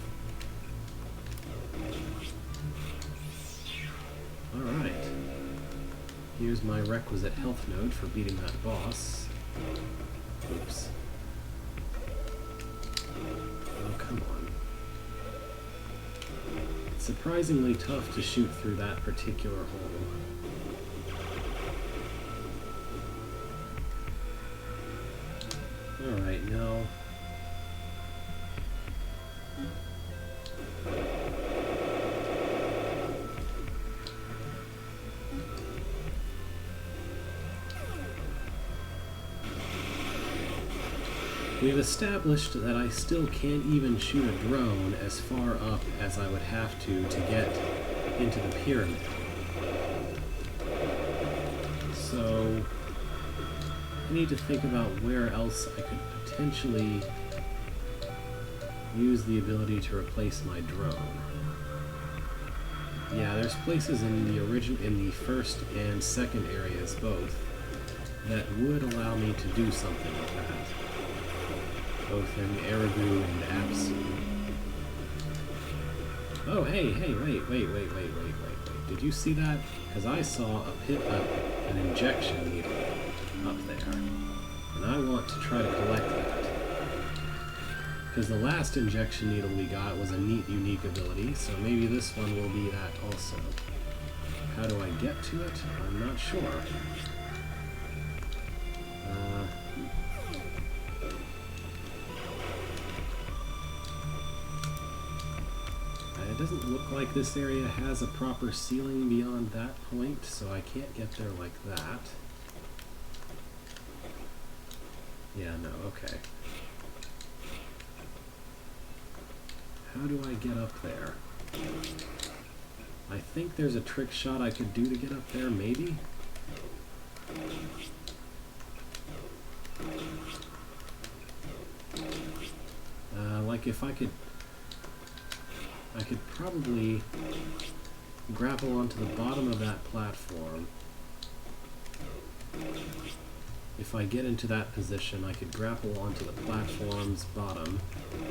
Alright. Here's my requisite health node for beating that boss. Oops. Oh, come on. It's surprisingly tough to shoot through that particular hole. Alright, now... We've established that I still can't even shoot a drone as far up as I would have to get into the pyramid. So... I need to think about where else I could potentially use the ability to replace my drone. Yeah, there's places in the first and second areas both that would allow me to do something like that. Both in Ereboo and Axiom. Oh, hey, wait. Did you see that? Because I saw an injection needle up there, and I want to try to collect that. Because the last injection needle we got was a neat, unique ability, so maybe this one will be that also. How do I get to it? I'm not sure. It doesn't look like this area has a proper ceiling beyond that point, so I can't get there like that. Yeah, no, okay. How do I get up there? I think there's a trick shot I could do to get up there, maybe? Like if I could probably grapple onto the bottom of that platform. If I get into that position, I could grapple onto the platform's bottom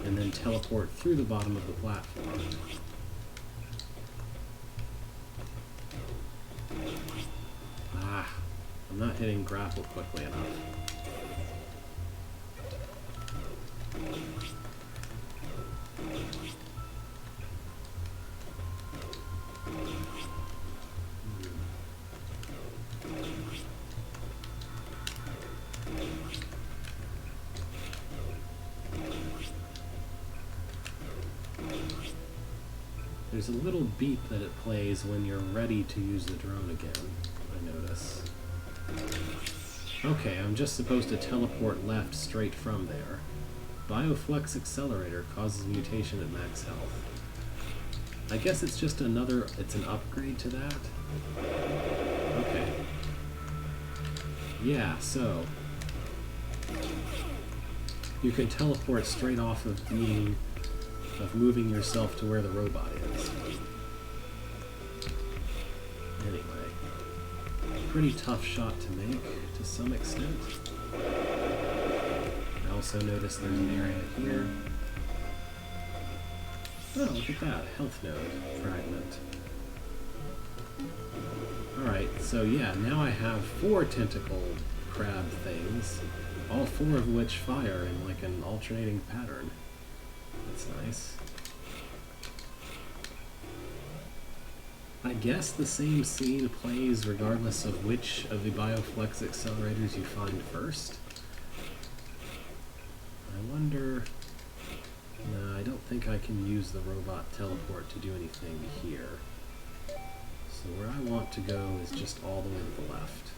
and then teleport through the bottom of the platform. Ah, I'm not hitting grapple quickly enough. There's a little beep that it plays when you're ready to use the drone again, I notice. Okay, I'm just supposed to teleport left straight from there. Bioflex Accelerator causes mutation at max health. I guess it's just another, it's an upgrade to that? Okay. Yeah, so you can teleport straight off of moving yourself to where the robot is. Anyway, pretty tough shot to make to some extent. I also notice there's an area here. Oh, look at that, health node fragment. Alright, so yeah, now I have 4 tentacle crab things, all 4 of which fire in like an alternating pattern. That's nice. I guess the same scene plays regardless of which of the Bioflex accelerators you find first. I wonder... No, I don't think I can use the robot teleport to do anything here. So where I want to go is just all the way to the left.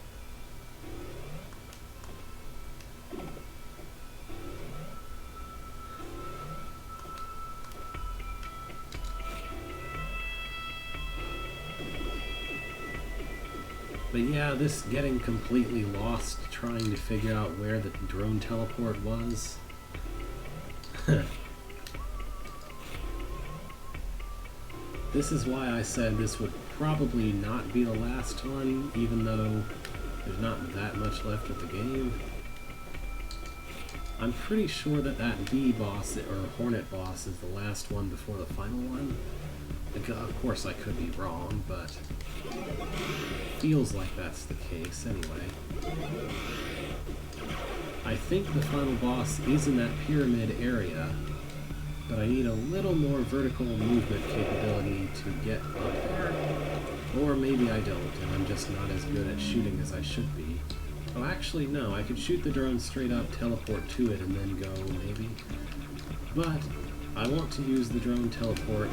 But yeah, this getting completely lost trying to figure out where the drone teleport was. This is why I said this would probably not be the last one, even though there's not that much left of the game. I'm pretty sure that that bee boss, or hornet boss, is the last one before the final one. Of course I could be wrong, but feels like that's the case anyway. I think the final boss is in that pyramid area, but I need a little more vertical movement capability to get up there. Or maybe I don't, and I'm just not as good at shooting as I should be. Oh, actually, no, I could shoot the drone straight up, teleport to it, and then go, maybe. But I want to use the drone teleport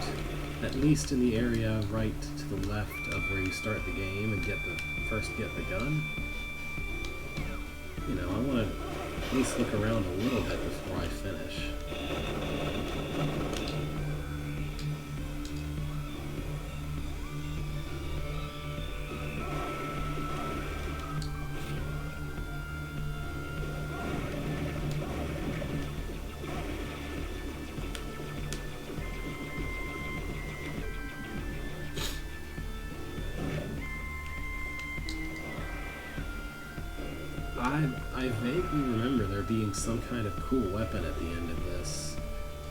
at least in the area right to the left of where you start the game and first get the gun. You know, I want to at least look around a little bit before I finish. I vaguely remember there being some kind of cool weapon at the end of this,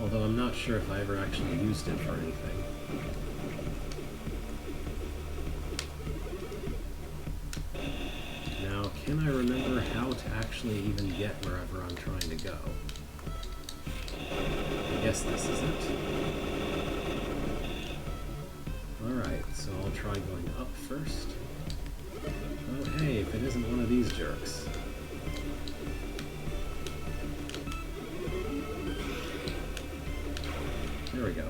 although I'm not sure if I ever actually used it for anything. Now, can I remember how to actually even get wherever I'm trying to go? I guess this is it. Alright, so I'll try going up first. Oh hey, if it isn't one of these jerks. There we go.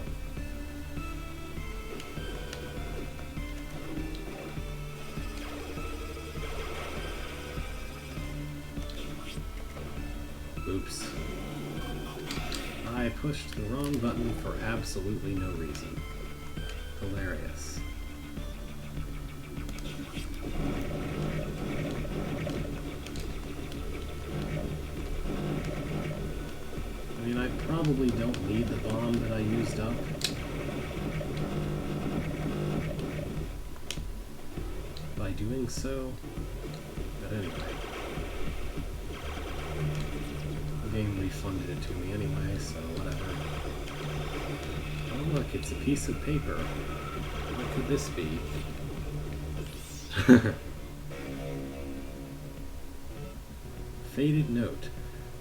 Oops. I pushed the wrong button for absolutely no reason. Hilarious. I mean, I probably don't need the bomb that I used up. doing so. But anyway. The game refunded it to me anyway, so whatever. Oh look, it's a piece of paper. What could this be? Faded note.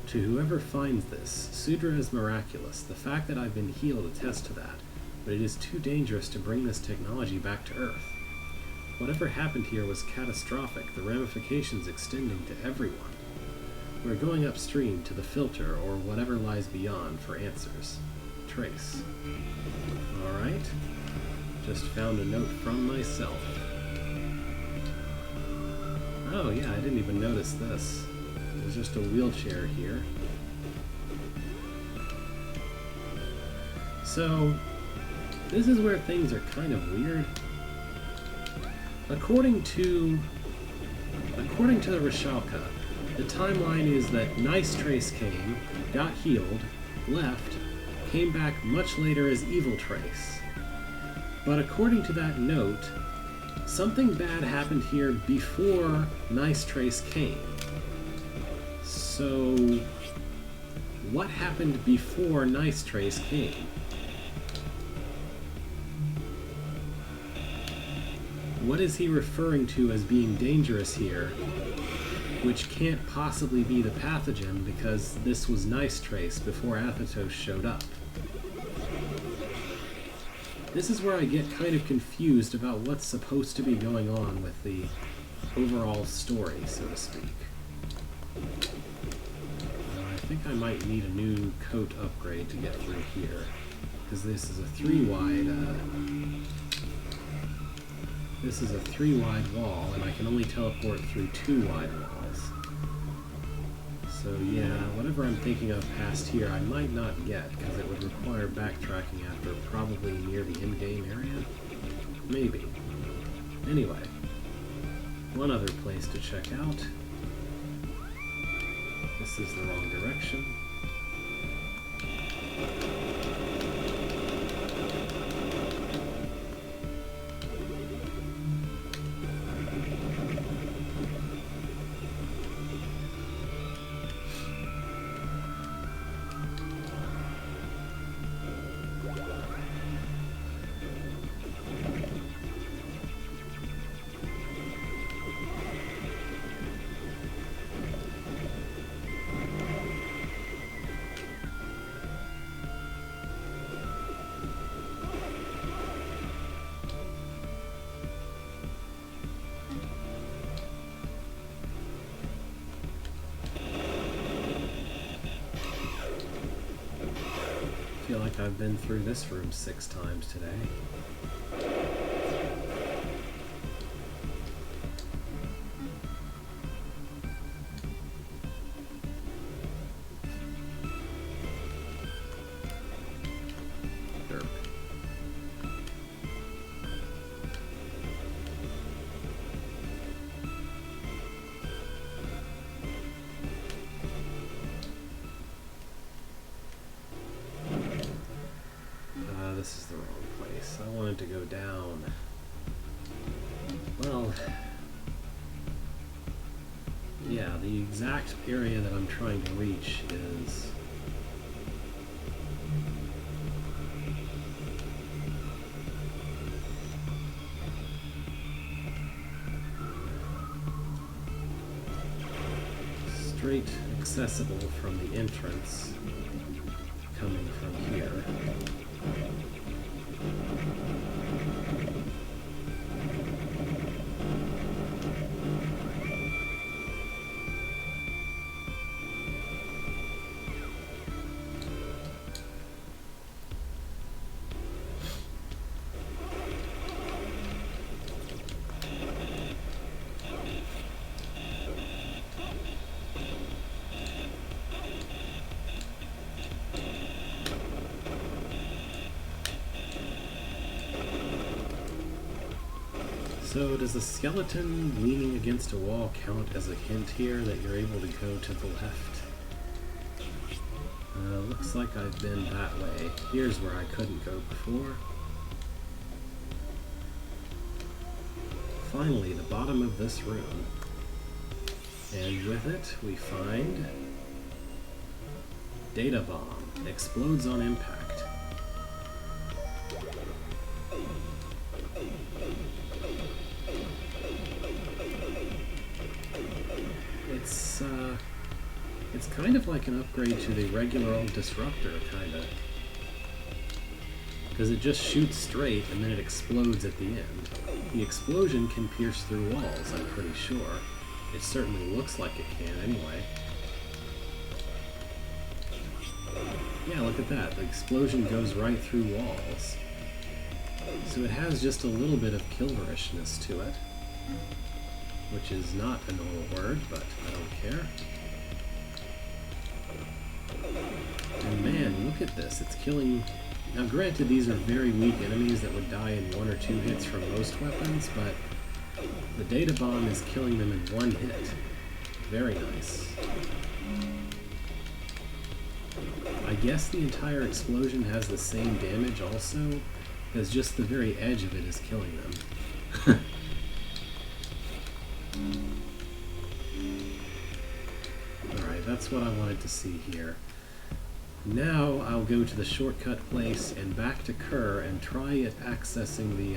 To whoever finds this, Sudra is miraculous. The fact that I've been healed attests to that, but it is too dangerous to bring this technology back to Earth. Whatever happened here was catastrophic, the ramifications extending to everyone. We're going upstream to the filter, or whatever lies beyond, for answers. Trace. Alright. Just found a note from myself. Oh yeah, I didn't even notice this. There's just a wheelchair here. So, this is where things are kind of weird. According to the Rishalka, the timeline is that Nice Trace came, got healed, left, came back much later as Evil Trace. But according to that note, something bad happened here before Nice Trace came. So, what happened before Nice Trace came? What is he referring to as being dangerous here, which can't possibly be the pathogen because this was Nice Trace before Athetos showed up? This is where I get kind of confused about what's supposed to be going on with the overall story, so to speak. I think I might need a new coat upgrade to get through here, because this is a 3-wide wall, and I can only teleport through 2 wide walls. So yeah, whatever I'm thinking of past here, I might not get, because it would require backtracking after probably near the in-game area? Maybe. Anyway, one other place to check out. This is the wrong direction. I feel like I've been through this room 6 times today. This is the wrong place. I wanted to go down. Well, yeah, the exact area that I'm trying to reach is straight accessible from the entrance coming from here. So does the skeleton leaning against a wall count as a hint here that you're able to go to the left? Looks like I've been that way. Here's where I couldn't go before. finally the bottom of this room. And with it, we find Data Bomb. Explodes on impact. It's kind of like an upgrade to the regular old disruptor, kinda. Because it just shoots straight and then it explodes at the end. The explosion can pierce through walls, I'm pretty sure. It certainly looks like it can anyway. Yeah, look at that. The explosion goes right through walls. So it has just a little bit of killerishness to it. Which is not a normal word, but I don't care. And man, look at this. It's killing... Now granted, these are very weak enemies that would die in 1 or 2 hits from most weapons, but the Data Bomb is killing them in 1 hit. Very nice. I guess the entire explosion has the same damage also, because just the very edge of it is killing them. Alright, that's what I wanted to see here. Now I'll go to the shortcut place and back to Kerr and try it accessing the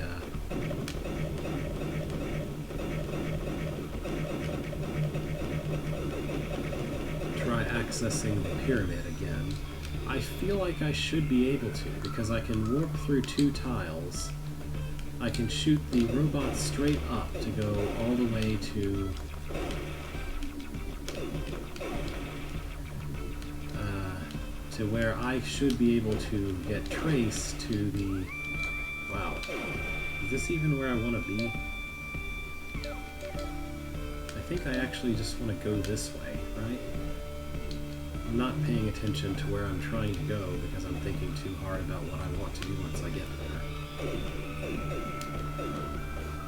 pyramid again. I feel like I should be able to, because I can warp through 2 tiles. I can shoot the robot straight up to go all the way to where I should be able to get Trace to the... Wow. Is this even where I want to be? I think I actually just want to go this way, right? I'm not paying attention to where I'm trying to go because I'm thinking too hard about what I want to do once I get there.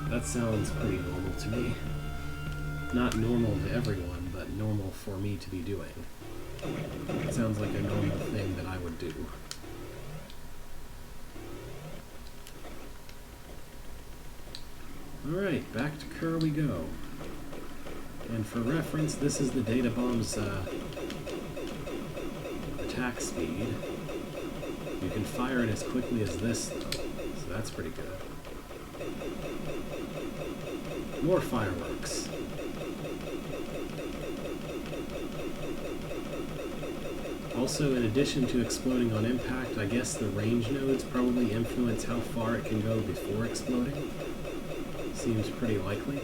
That sounds pretty normal to me. Not normal to everyone, but normal for me to be doing. It sounds like a normal thing that I would do. Alright, back to Kerr we go. And for reference, this is the Data Bomb's attack speed. You can fire it as quickly as this, though, so that's pretty good. More fireworks. Also, in addition to exploding on impact, I guess the range nodes probably influence how far it can go before exploding. Seems pretty likely.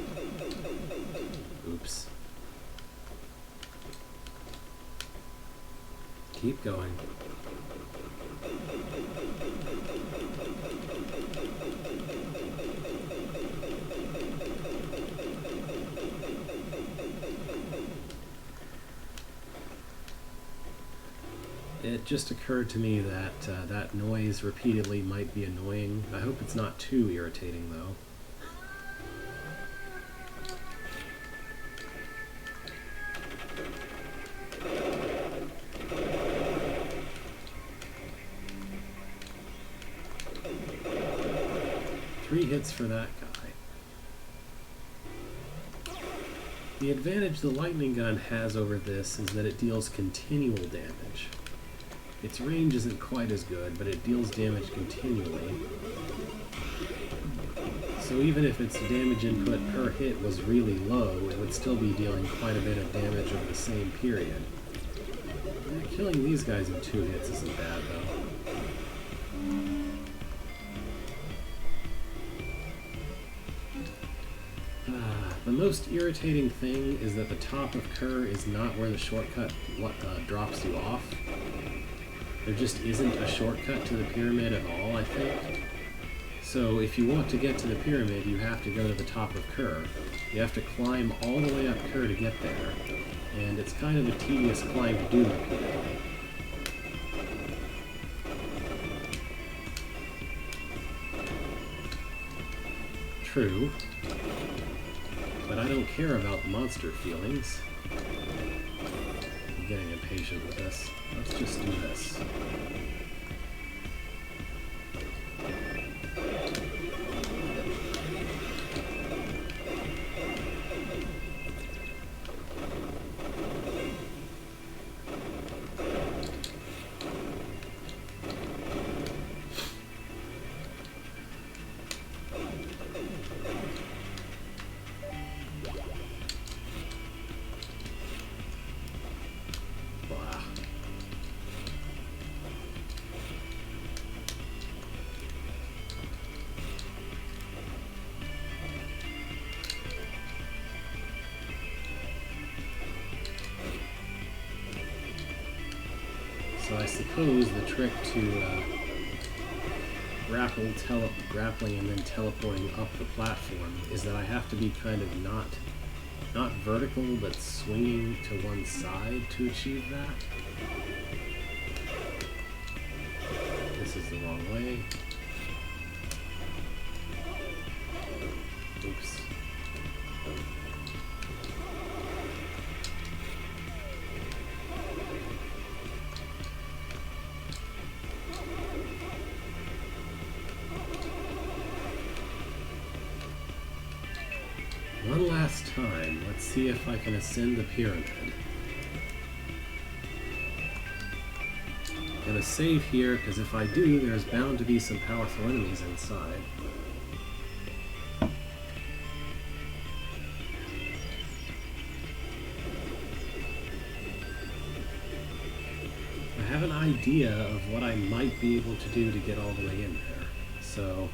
Oops. Keep going. It just occurred to me that that noise repeatedly might be annoying. I hope it's not too irritating, though. Three hits for that guy. The advantage the lightning gun has over this is that it deals continual damage. Its range isn't quite as good, but it deals damage continually. So even if its damage input per hit was really low, it would still be dealing quite a bit of damage over the same period. Killing these guys in 2 hits isn't bad, though. The most irritating thing is that the top of Kerr is not where the shortcut drops you off. There just isn't a shortcut to the pyramid at all, I think. So if you want to get to the pyramid, you have to go to the top of Kerr. You have to climb all the way up Kerr to get there, and it's kind of a tedious climb to do repeatedly. True, but I don't care about monster feelings. I'm getting impatient with this. Let's just do this. suppose the trick to grappling and then teleporting up the platform is that I have to be kind of not vertical, but swinging to one side to achieve that. This is the wrong way. Oops. One last time, let's see if I can ascend the pyramid. I'm gonna save here, because if I do, there's bound to be some powerful enemies inside. I have an idea of what I might be able to do to get all the way in there, so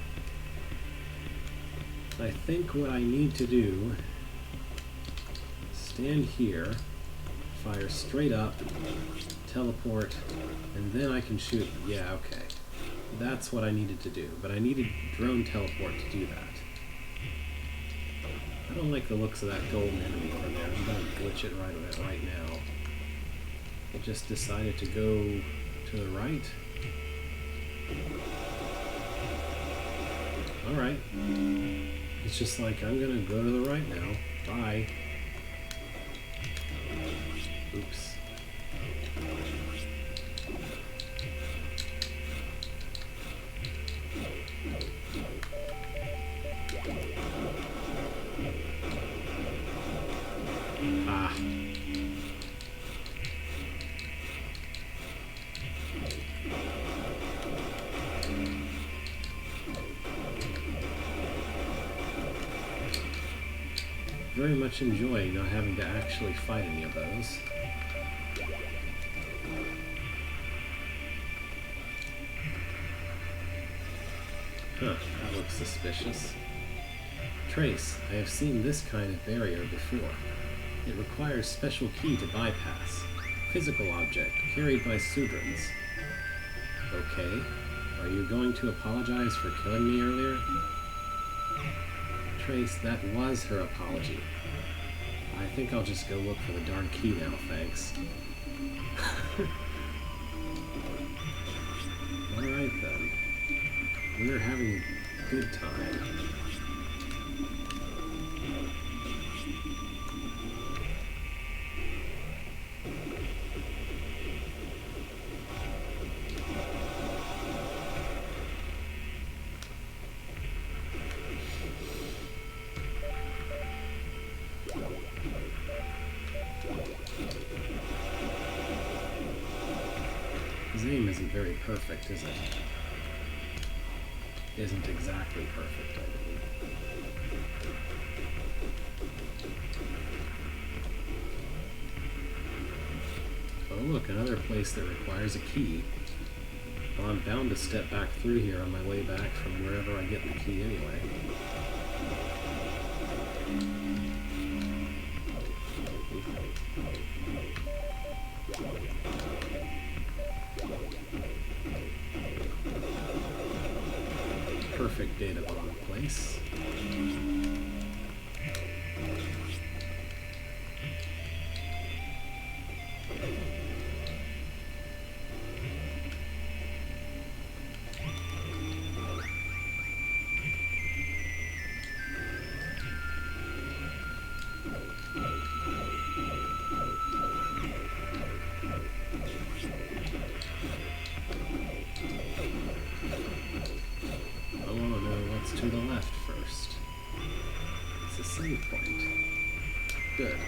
I think what I need to do, stand here, fire straight up, teleport, and then I can shoot. Yeah, okay. That's what I needed to do, but I needed drone teleport to do that. I don't like the looks of that golden enemy over there. I'm going to glitch it right now. It just decided to go to the right. Alright. It's just like, I'm gonna go to the right now. Bye. Oops. Ah. Very much enjoying not having to actually fight any of those. Huh, that looks suspicious. Trace, I have seen this kind of barrier before. It requires special key to bypass. Physical object, carried by Sudrans. Okay. Are you going to apologize for killing me earlier? Trace, that was her apology. I think I'll just go look for the darn key now, thanks. Alright then. We're having a good time. His aim isn't very perfect, is it? Isn't exactly perfect, I believe. Oh look, another place that requires a key. Well, I'm bound to step back through here on my way back from wherever I get the key anyway. Perfect data bomb place. To the left first. It's a save point. Good.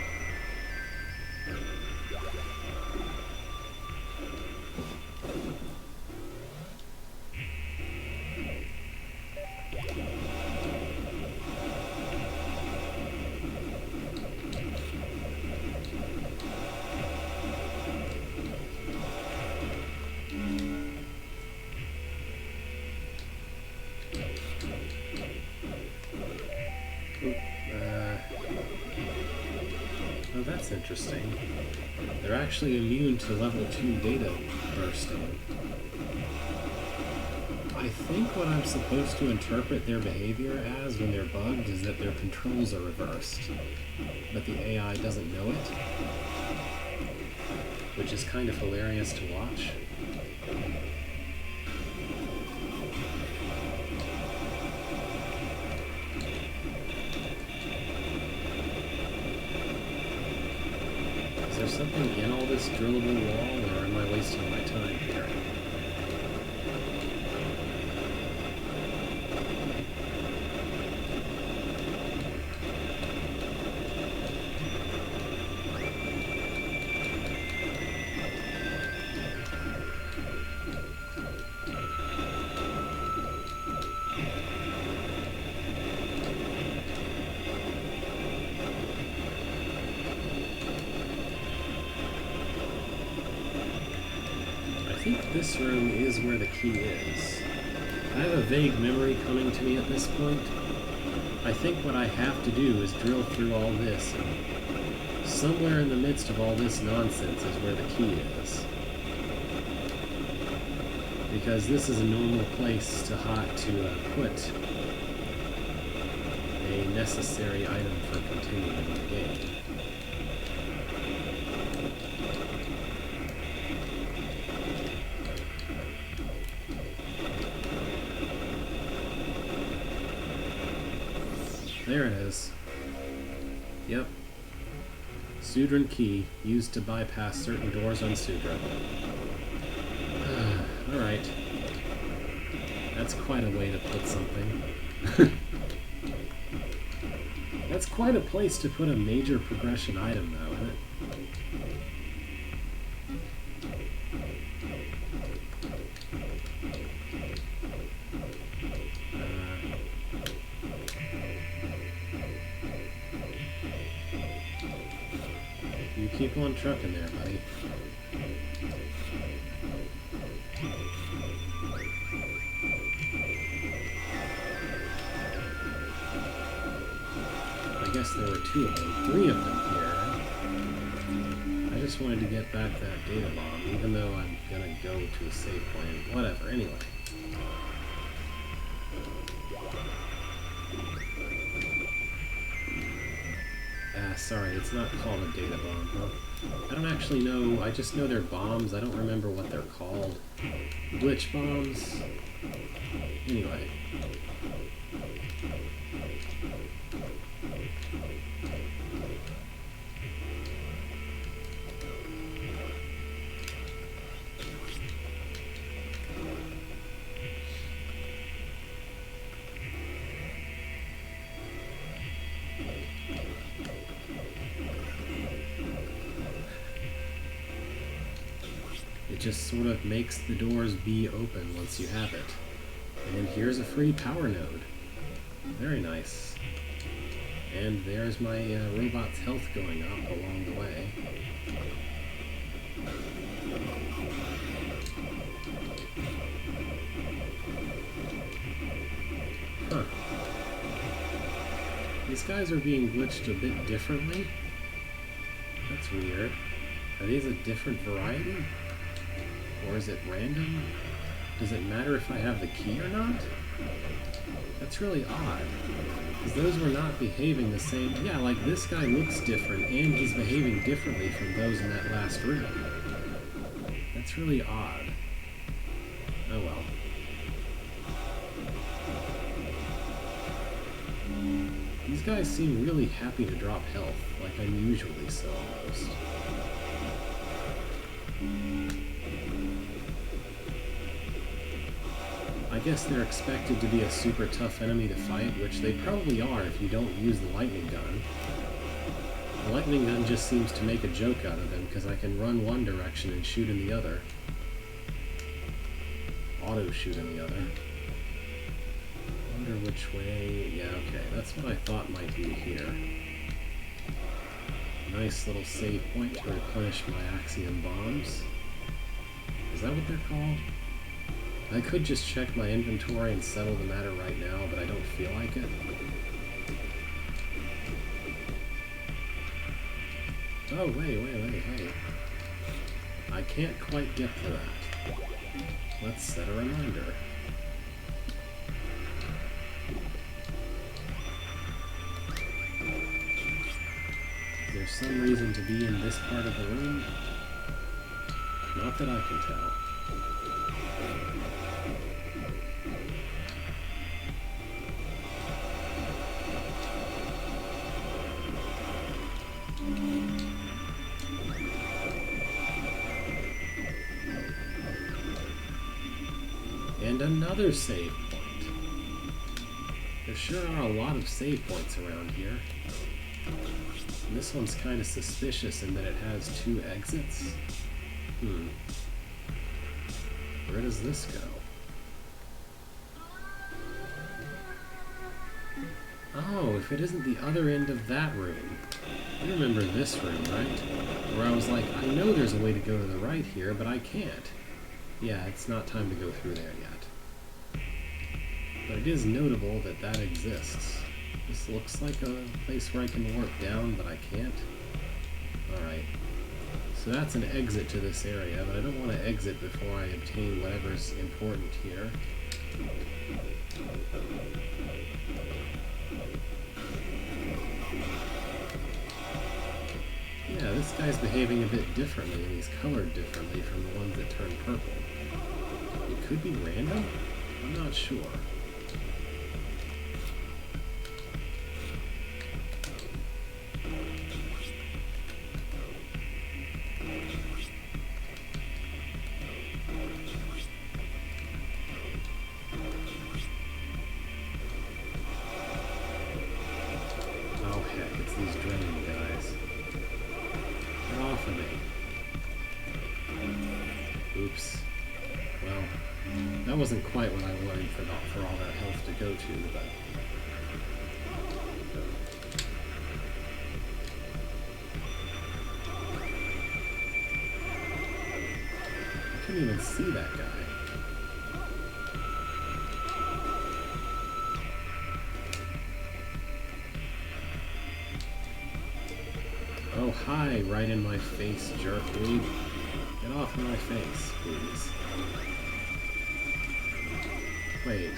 Oh, that's interesting. They're actually immune to level 2 data bursting. I think what I'm supposed to interpret their behavior as when they're bugged is that their controls are reversed, but the AI doesn't know it, which is kind of hilarious to watch. Is there something in all this drillable wall, or am I wasting my time here? I think this room is where the key is. I have a vague memory coming to me at this point. I think what I have to do is drill through all this, and somewhere in the midst of all this nonsense is where the key is. Because this is a normal place to put a necessary item for continuing the game. There it is. Yep. Sudran key, used to bypass certain doors on Sudra. Alright. That's quite a way to put something. That's quite a place to put a major progression item, though, isn't it? You keep on trucking there, buddy. I guess there were 2 of them. 3 of them here. I just wanted to get back that data bomb, even though I'm gonna go to a save point. Whatever, anyway. Sorry, it's not called a data bomb. Huh? I don't actually know. I just know they're bombs. I don't remember what they're called. Glitch bombs? Anyway. It just sort of makes the doors be open once you have it. And here's a free power node. Very nice. And there's my robot's health going up along the way. Huh. These guys are being glitched a bit differently. That's weird. Are these a different variety? Or is it random? Does it matter if I have the key or not? That's really odd. Because those were not behaving the same. Yeah, like this guy looks different, and he's behaving differently from those in that last room. That's really odd. Oh well. These guys seem really happy to drop health, like unusually so almost. I guess they're expected to be a super tough enemy to fight, which they probably are if you don't use the lightning gun. The lightning gun just seems to make a joke out of them, because I can run one direction and shoot in the other. Auto shoot in the other. Wonder which way... Yeah, okay, that's what I thought might be here. Nice little save point to replenish my Axiom bombs. Is that what they're called? I could just check my inventory and settle the matter right now, but I don't feel like it. Oh, wait. I can't quite get to that. Let's set a reminder. Is there some reason to be in this part of the room? Not that I can tell. And another save point. There sure are a lot of save points around here. And this one's kind of suspicious in that it has 2 exits. Where does this go? Oh, if it isn't the other end of that room. You remember this room, right? Where I was like, I know there's a way to go to the right here, but I can't. Yeah, it's not time to go through there yet. But it is notable that that exists. This looks like a place where I can warp down, but I can't. Alright. So that's an exit to this area, but I don't want to exit before I obtain whatever's important here. Yeah, this guy's behaving a bit differently, and he's colored differently from the ones that turn purple. It could be random? I'm not sure. Oh heck, it's these draining guys. Get off of me. Oops. Well, that wasn't quite what I wanted for all that health to go to, but... I couldn't even see that guy. Oh, hi, right in my face, jerkweed. Get off of my face, please. Wait.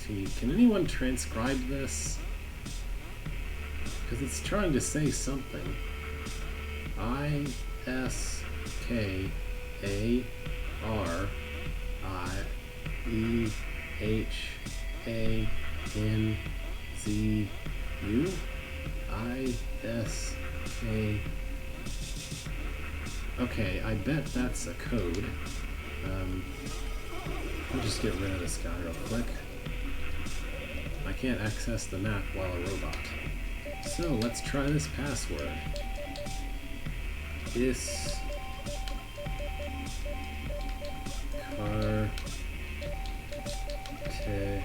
A-N-Z-U-I-S-K-A-R-T. Can anyone transcribe this? Because it's trying to say something. I-S-K-A-R-I-E-H-A-N-Z-U? I-S-K... Okay, I bet that's a code. I'll just get rid of this guy real quick. I can't access the map while a robot. So, let's try this password. Is... Car... Te...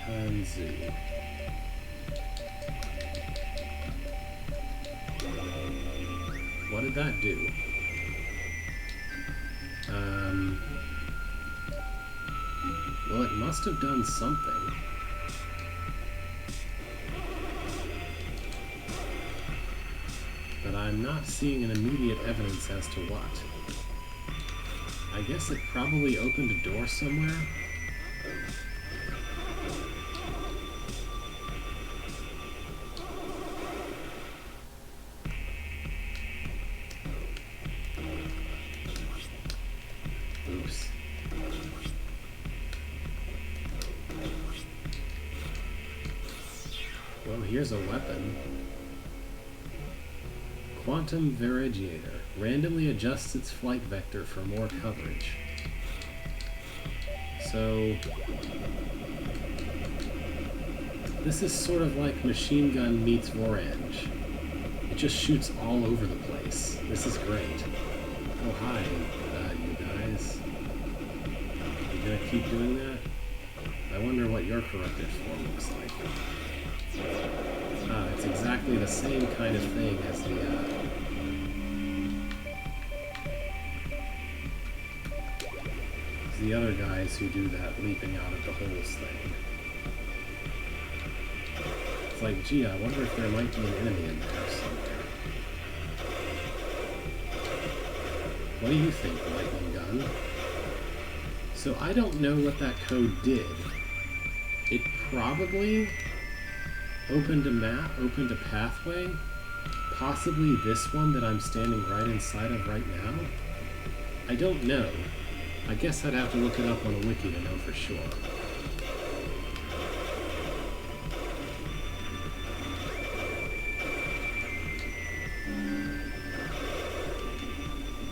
Hanzu. What did that do? Well, it must have done something. But I'm not seeing an immediate evidence as to what. I guess it probably opened a door somewhere. Oops. Well, here's a weapon. Quantum Vergiator. Randomly adjusts its flight vector for more coverage. So... this is sort of like Machine Gun meets Orange. It just shoots all over the place. This is great. Oh, hi, you guys. You gonna keep doing that? I wonder what your corrupted form looks like. It's exactly the same kind of thing as the other guys who do that leaping out of the holes thing. It's like, gee, I wonder if there might be an enemy in there somewhere. What do you think, Lightning Gun? So I don't know what that code did. It probably opened a map, opened a pathway, possibly this one that I'm standing right inside of right now? I don't know. I guess I'd have to look it up on a wiki to know for sure.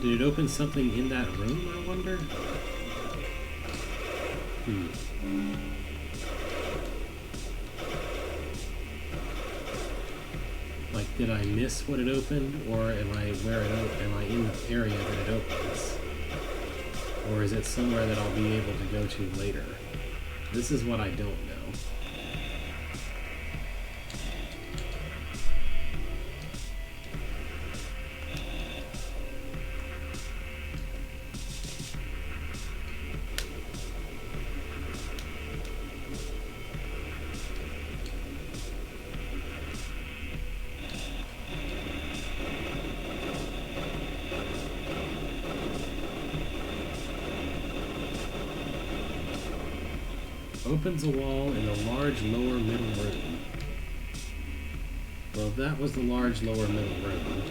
Did it open something in that room, I wonder? Like, did I miss what it opened, or am I in the area that it opens? Or is it somewhere that I'll be able to go to later? This is what I don't know. Opens a wall in a large lower middle room. Well, that was the large lower middle room.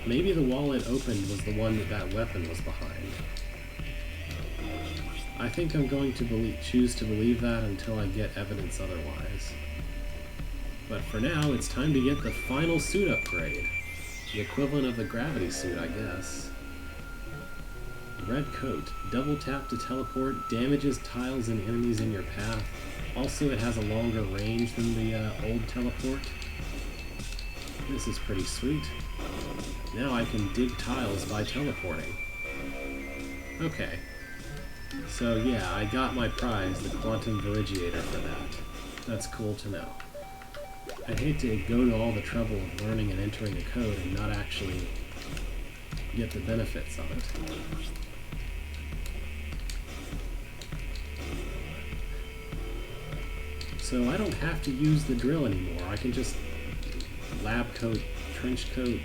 Maybe the wall it opened was the one that weapon was behind. I think I'm going to choose to believe that until I get evidence otherwise. But for now, it's time to get the final suit upgrade. The equivalent of the gravity suit, I guess. Red coat. Double tap to teleport. Damages tiles and enemies in your path. Also, it has a longer range than the old teleport. This is pretty sweet. Now I can dig tiles by teleporting. Okay. So yeah, I got my prize, the Quantum Virigiator, for that. That's cool to know. I'd hate to go to all the trouble of learning and entering a code and not actually get the benefits of it. So I don't have to use the drill anymore. I can just lab coat, trench coat,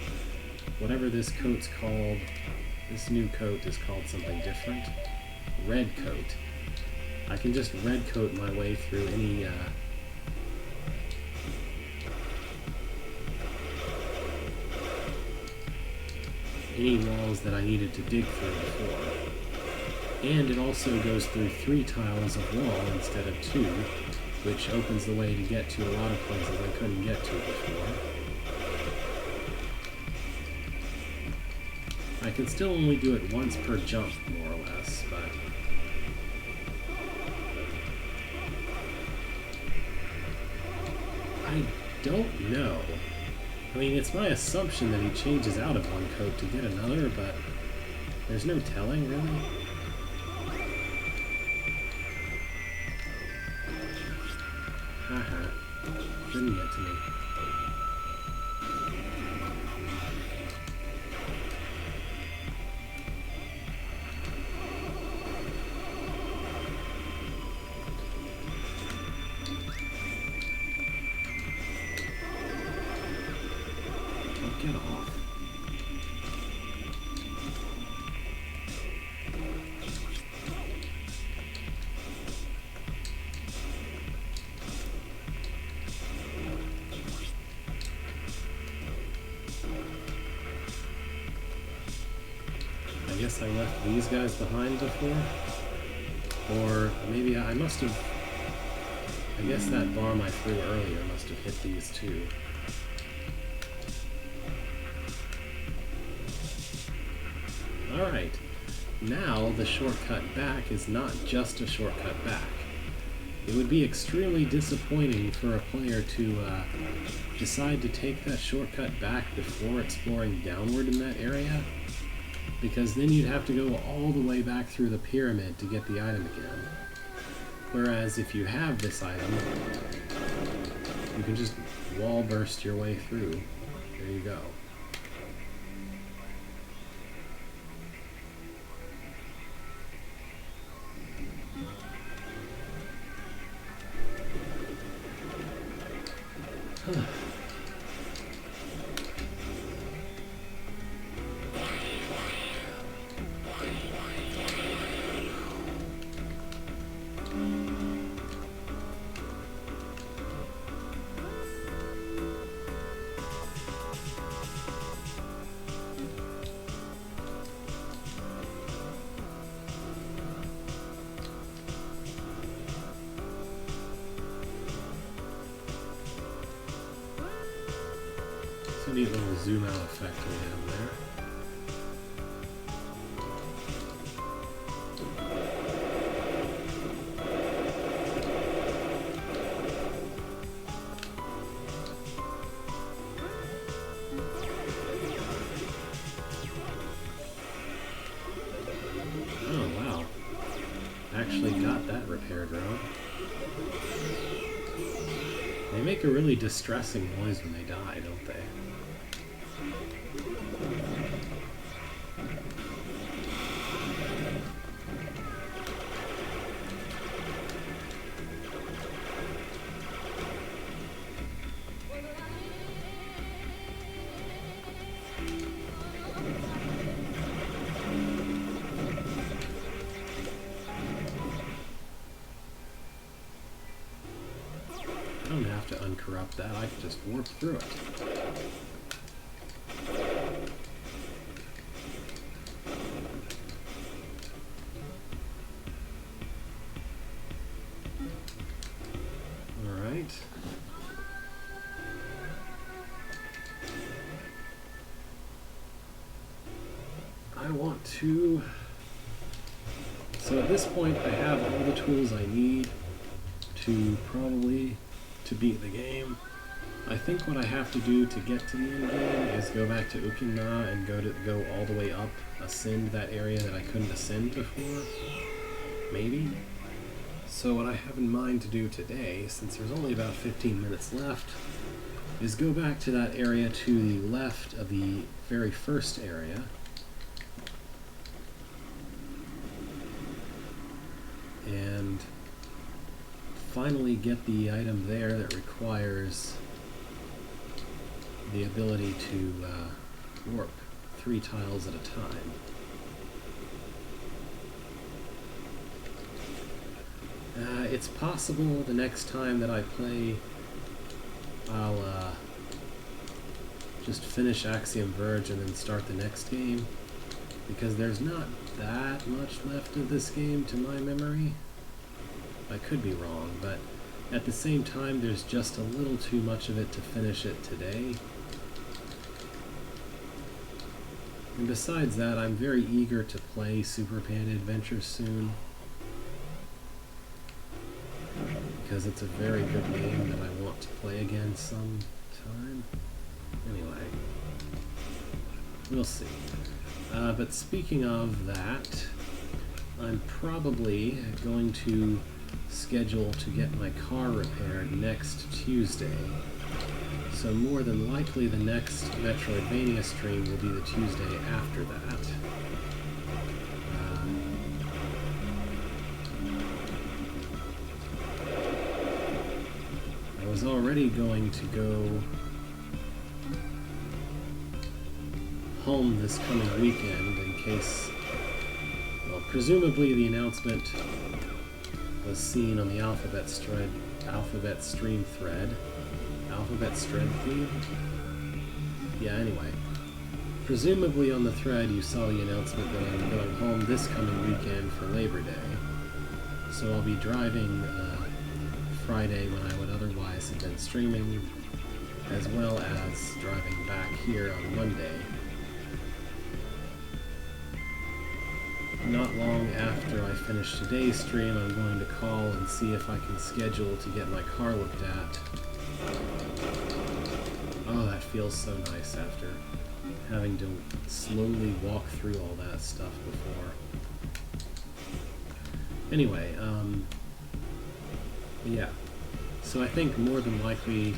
whatever this coat's called. This new coat is called something different. Red coat. I can just red coat my way through any walls that I needed to dig through before. And it also goes through 3 tiles of wall instead of 2, which opens the way to get to a lot of places I couldn't get to before. I can still only do it once per jump, more or less, but I don't know. I mean, it's my assumption that he changes out of one coat to get another, but there's no telling, really. Haha. Didn't get to me. Get off. I guess I left these guys behind before? Or maybe I must have... I guess that bomb I threw earlier must have hit these too. Alright, now the shortcut back is not just a shortcut back. It would be extremely disappointing for a player to decide to take that shortcut back before exploring downward in that area, because then you'd have to go all the way back through the pyramid to get the item again. Whereas if you have this item, you can just wall burst your way through. There you go. It's a neat little zoom out effect we have there. Oh wow, actually got that repair drone. They make a really distressing noise when they die, don't they? I don't have to uncorrupt that, I can just warp through it. Alright. I want to... So at this point I have all the tools I need to probably to beat the game. I think what I have to do to get to the end game is go back to Ukingna and go all the way up, ascend that area that I couldn't ascend before. Maybe? So what I have in mind to do today, since there's only about 15 minutes left, is go back to that area to the left of the very first area. And finally get the item there that requires the ability to warp 3 tiles at a time. It's possible the next time that I play I'll just finish Axiom Verge and then start the next game, because there's not that much left of this game to my memory. I could be wrong, but at the same time there's just a little too much of it to finish it today. And besides that, I'm very eager to play Super Panda Adventure soon, because it's a very good game that I want to play again sometime. Anyway, we'll see. But speaking of that, I'm probably going to schedule to get my car repaired next Tuesday. So more than likely the next Metroidvania stream will be the Tuesday after that. I was already going to go home this coming weekend in case, well, presumably the announcement was seen on the Alphabet stream thread. Alphabet thread feed? Yeah, anyway. Presumably on the thread you saw the announcement that I'm going home this coming weekend for Labor Day. So I'll be driving Friday when I would otherwise have been streaming, as well as driving back here on Monday. Not long after I finish today's stream, I'm going to call and see if I can schedule to get my car looked at. Oh, that feels so nice after having to slowly walk through all that stuff before. Anyway, Yeah. So I think more than likely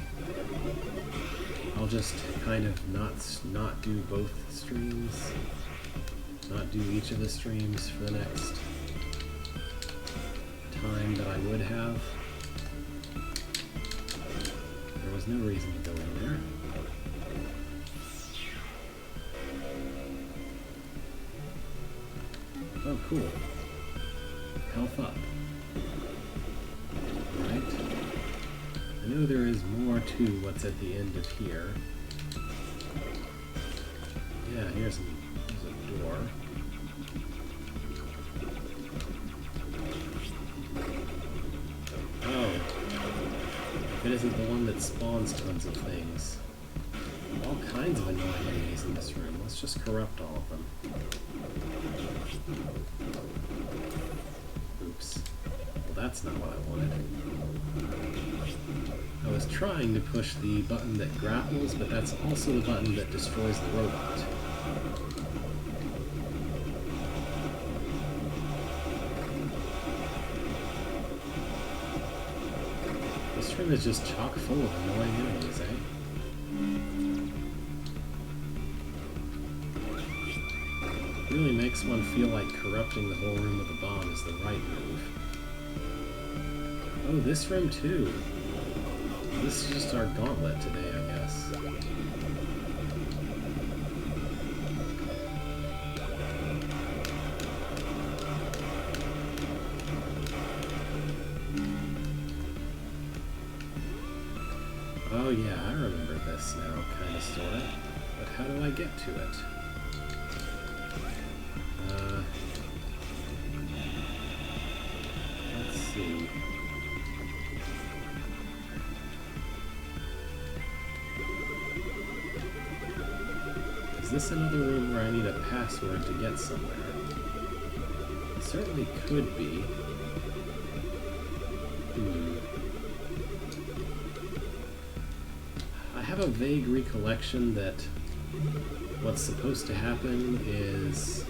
I'll just kind of not do both streams, not do each of the streams for the next time that I would have. There was no reason to go in there. Oh, cool. Health up. Right. I know there is more to what's at the end of here. Yeah, here's a door. Oh. If it isn't the one that spawns tons of things. All kinds of annoying enemies in this room. Let's just corrupt all of them. Oops. Well, that's not what I wanted. I was trying to push the button that grapples, but that's also the button that destroys the robot. This room is just chock full of annoying enemies, eh? Really makes one feel like corrupting the whole room with a bomb is the right move. Oh, this room too. This is just our gauntlet today, I guess. Oh yeah, I remember this now, kinda sorta. But how do I get to it? Let's see. Is this another room where I need a password to get somewhere? It certainly could be. I have a vague recollection that what's supposed to happen is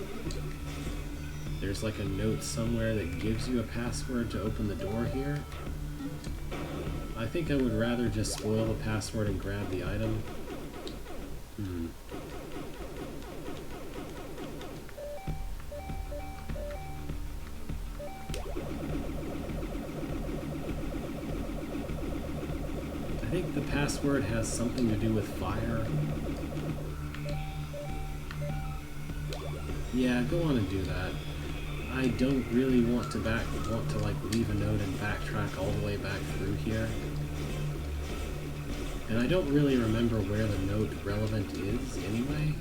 there's like a note somewhere that gives you a password to open the door here. I think I would rather just spoil the password and grab the item. I think the password has something to do with fire. Yeah, go on and do that. I don't really want to like leave a note and backtrack all the way back through here. And I don't really remember where the note relevant is anyway.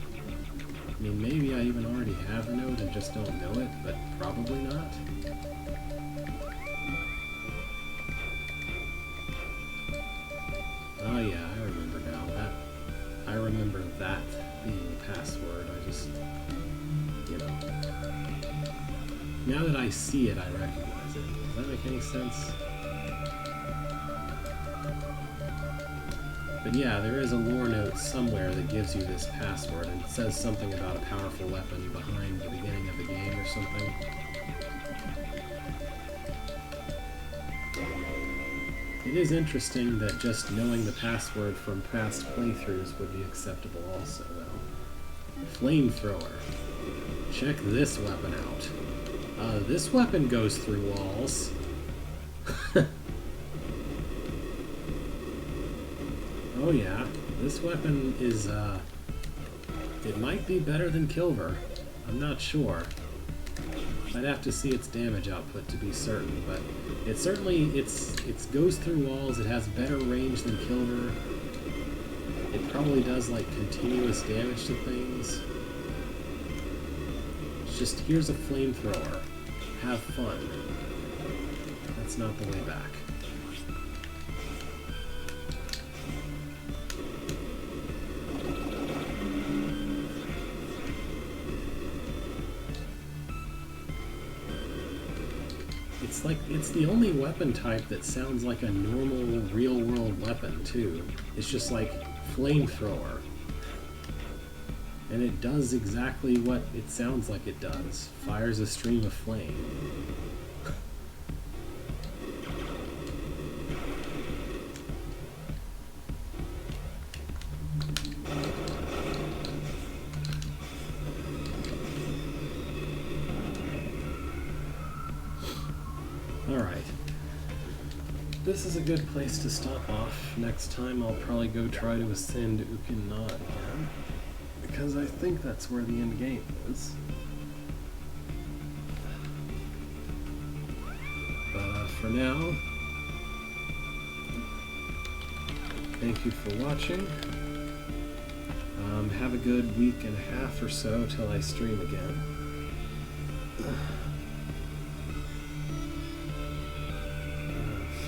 I mean, maybe I even already have the note and just don't know it, but probably not. Oh yeah, I remember now. I remember that being the password. I just, you know. Now that I see it, I recognize it. Does that make any sense? But yeah, there is a lore note somewhere that gives you this password, and it says something about a powerful weapon behind the beginning of the game or something. It is interesting that just knowing the password from past playthroughs would be acceptable also, though. Flamethrower. Check this weapon out. This weapon goes through walls. Oh yeah, this weapon is, it might be better than Kilver. I'm not sure. I'd have to see its damage output to be certain, but it certainly, it goes through walls, it has better range than Kilver. It probably does, like, continuous damage to things. It's just, here's a flamethrower. Have fun. That's not the way back. It's like, it's the only weapon type that sounds like a normal real-world weapon, too. It's just like, flamethrower. And it does exactly what it sounds like it does. Fires a stream of flame. Alright. This is a good place to stop off. Next time I'll probably go try to ascend Ukina again, because I think that's where the end game is. But for now, thank you for watching. Have a good week and a half or so till I stream again.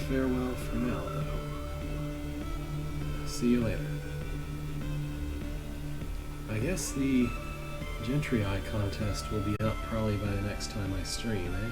Farewell for now, though. See you later. I guess the Gentry Eye contest will be out probably by the next time I stream, eh?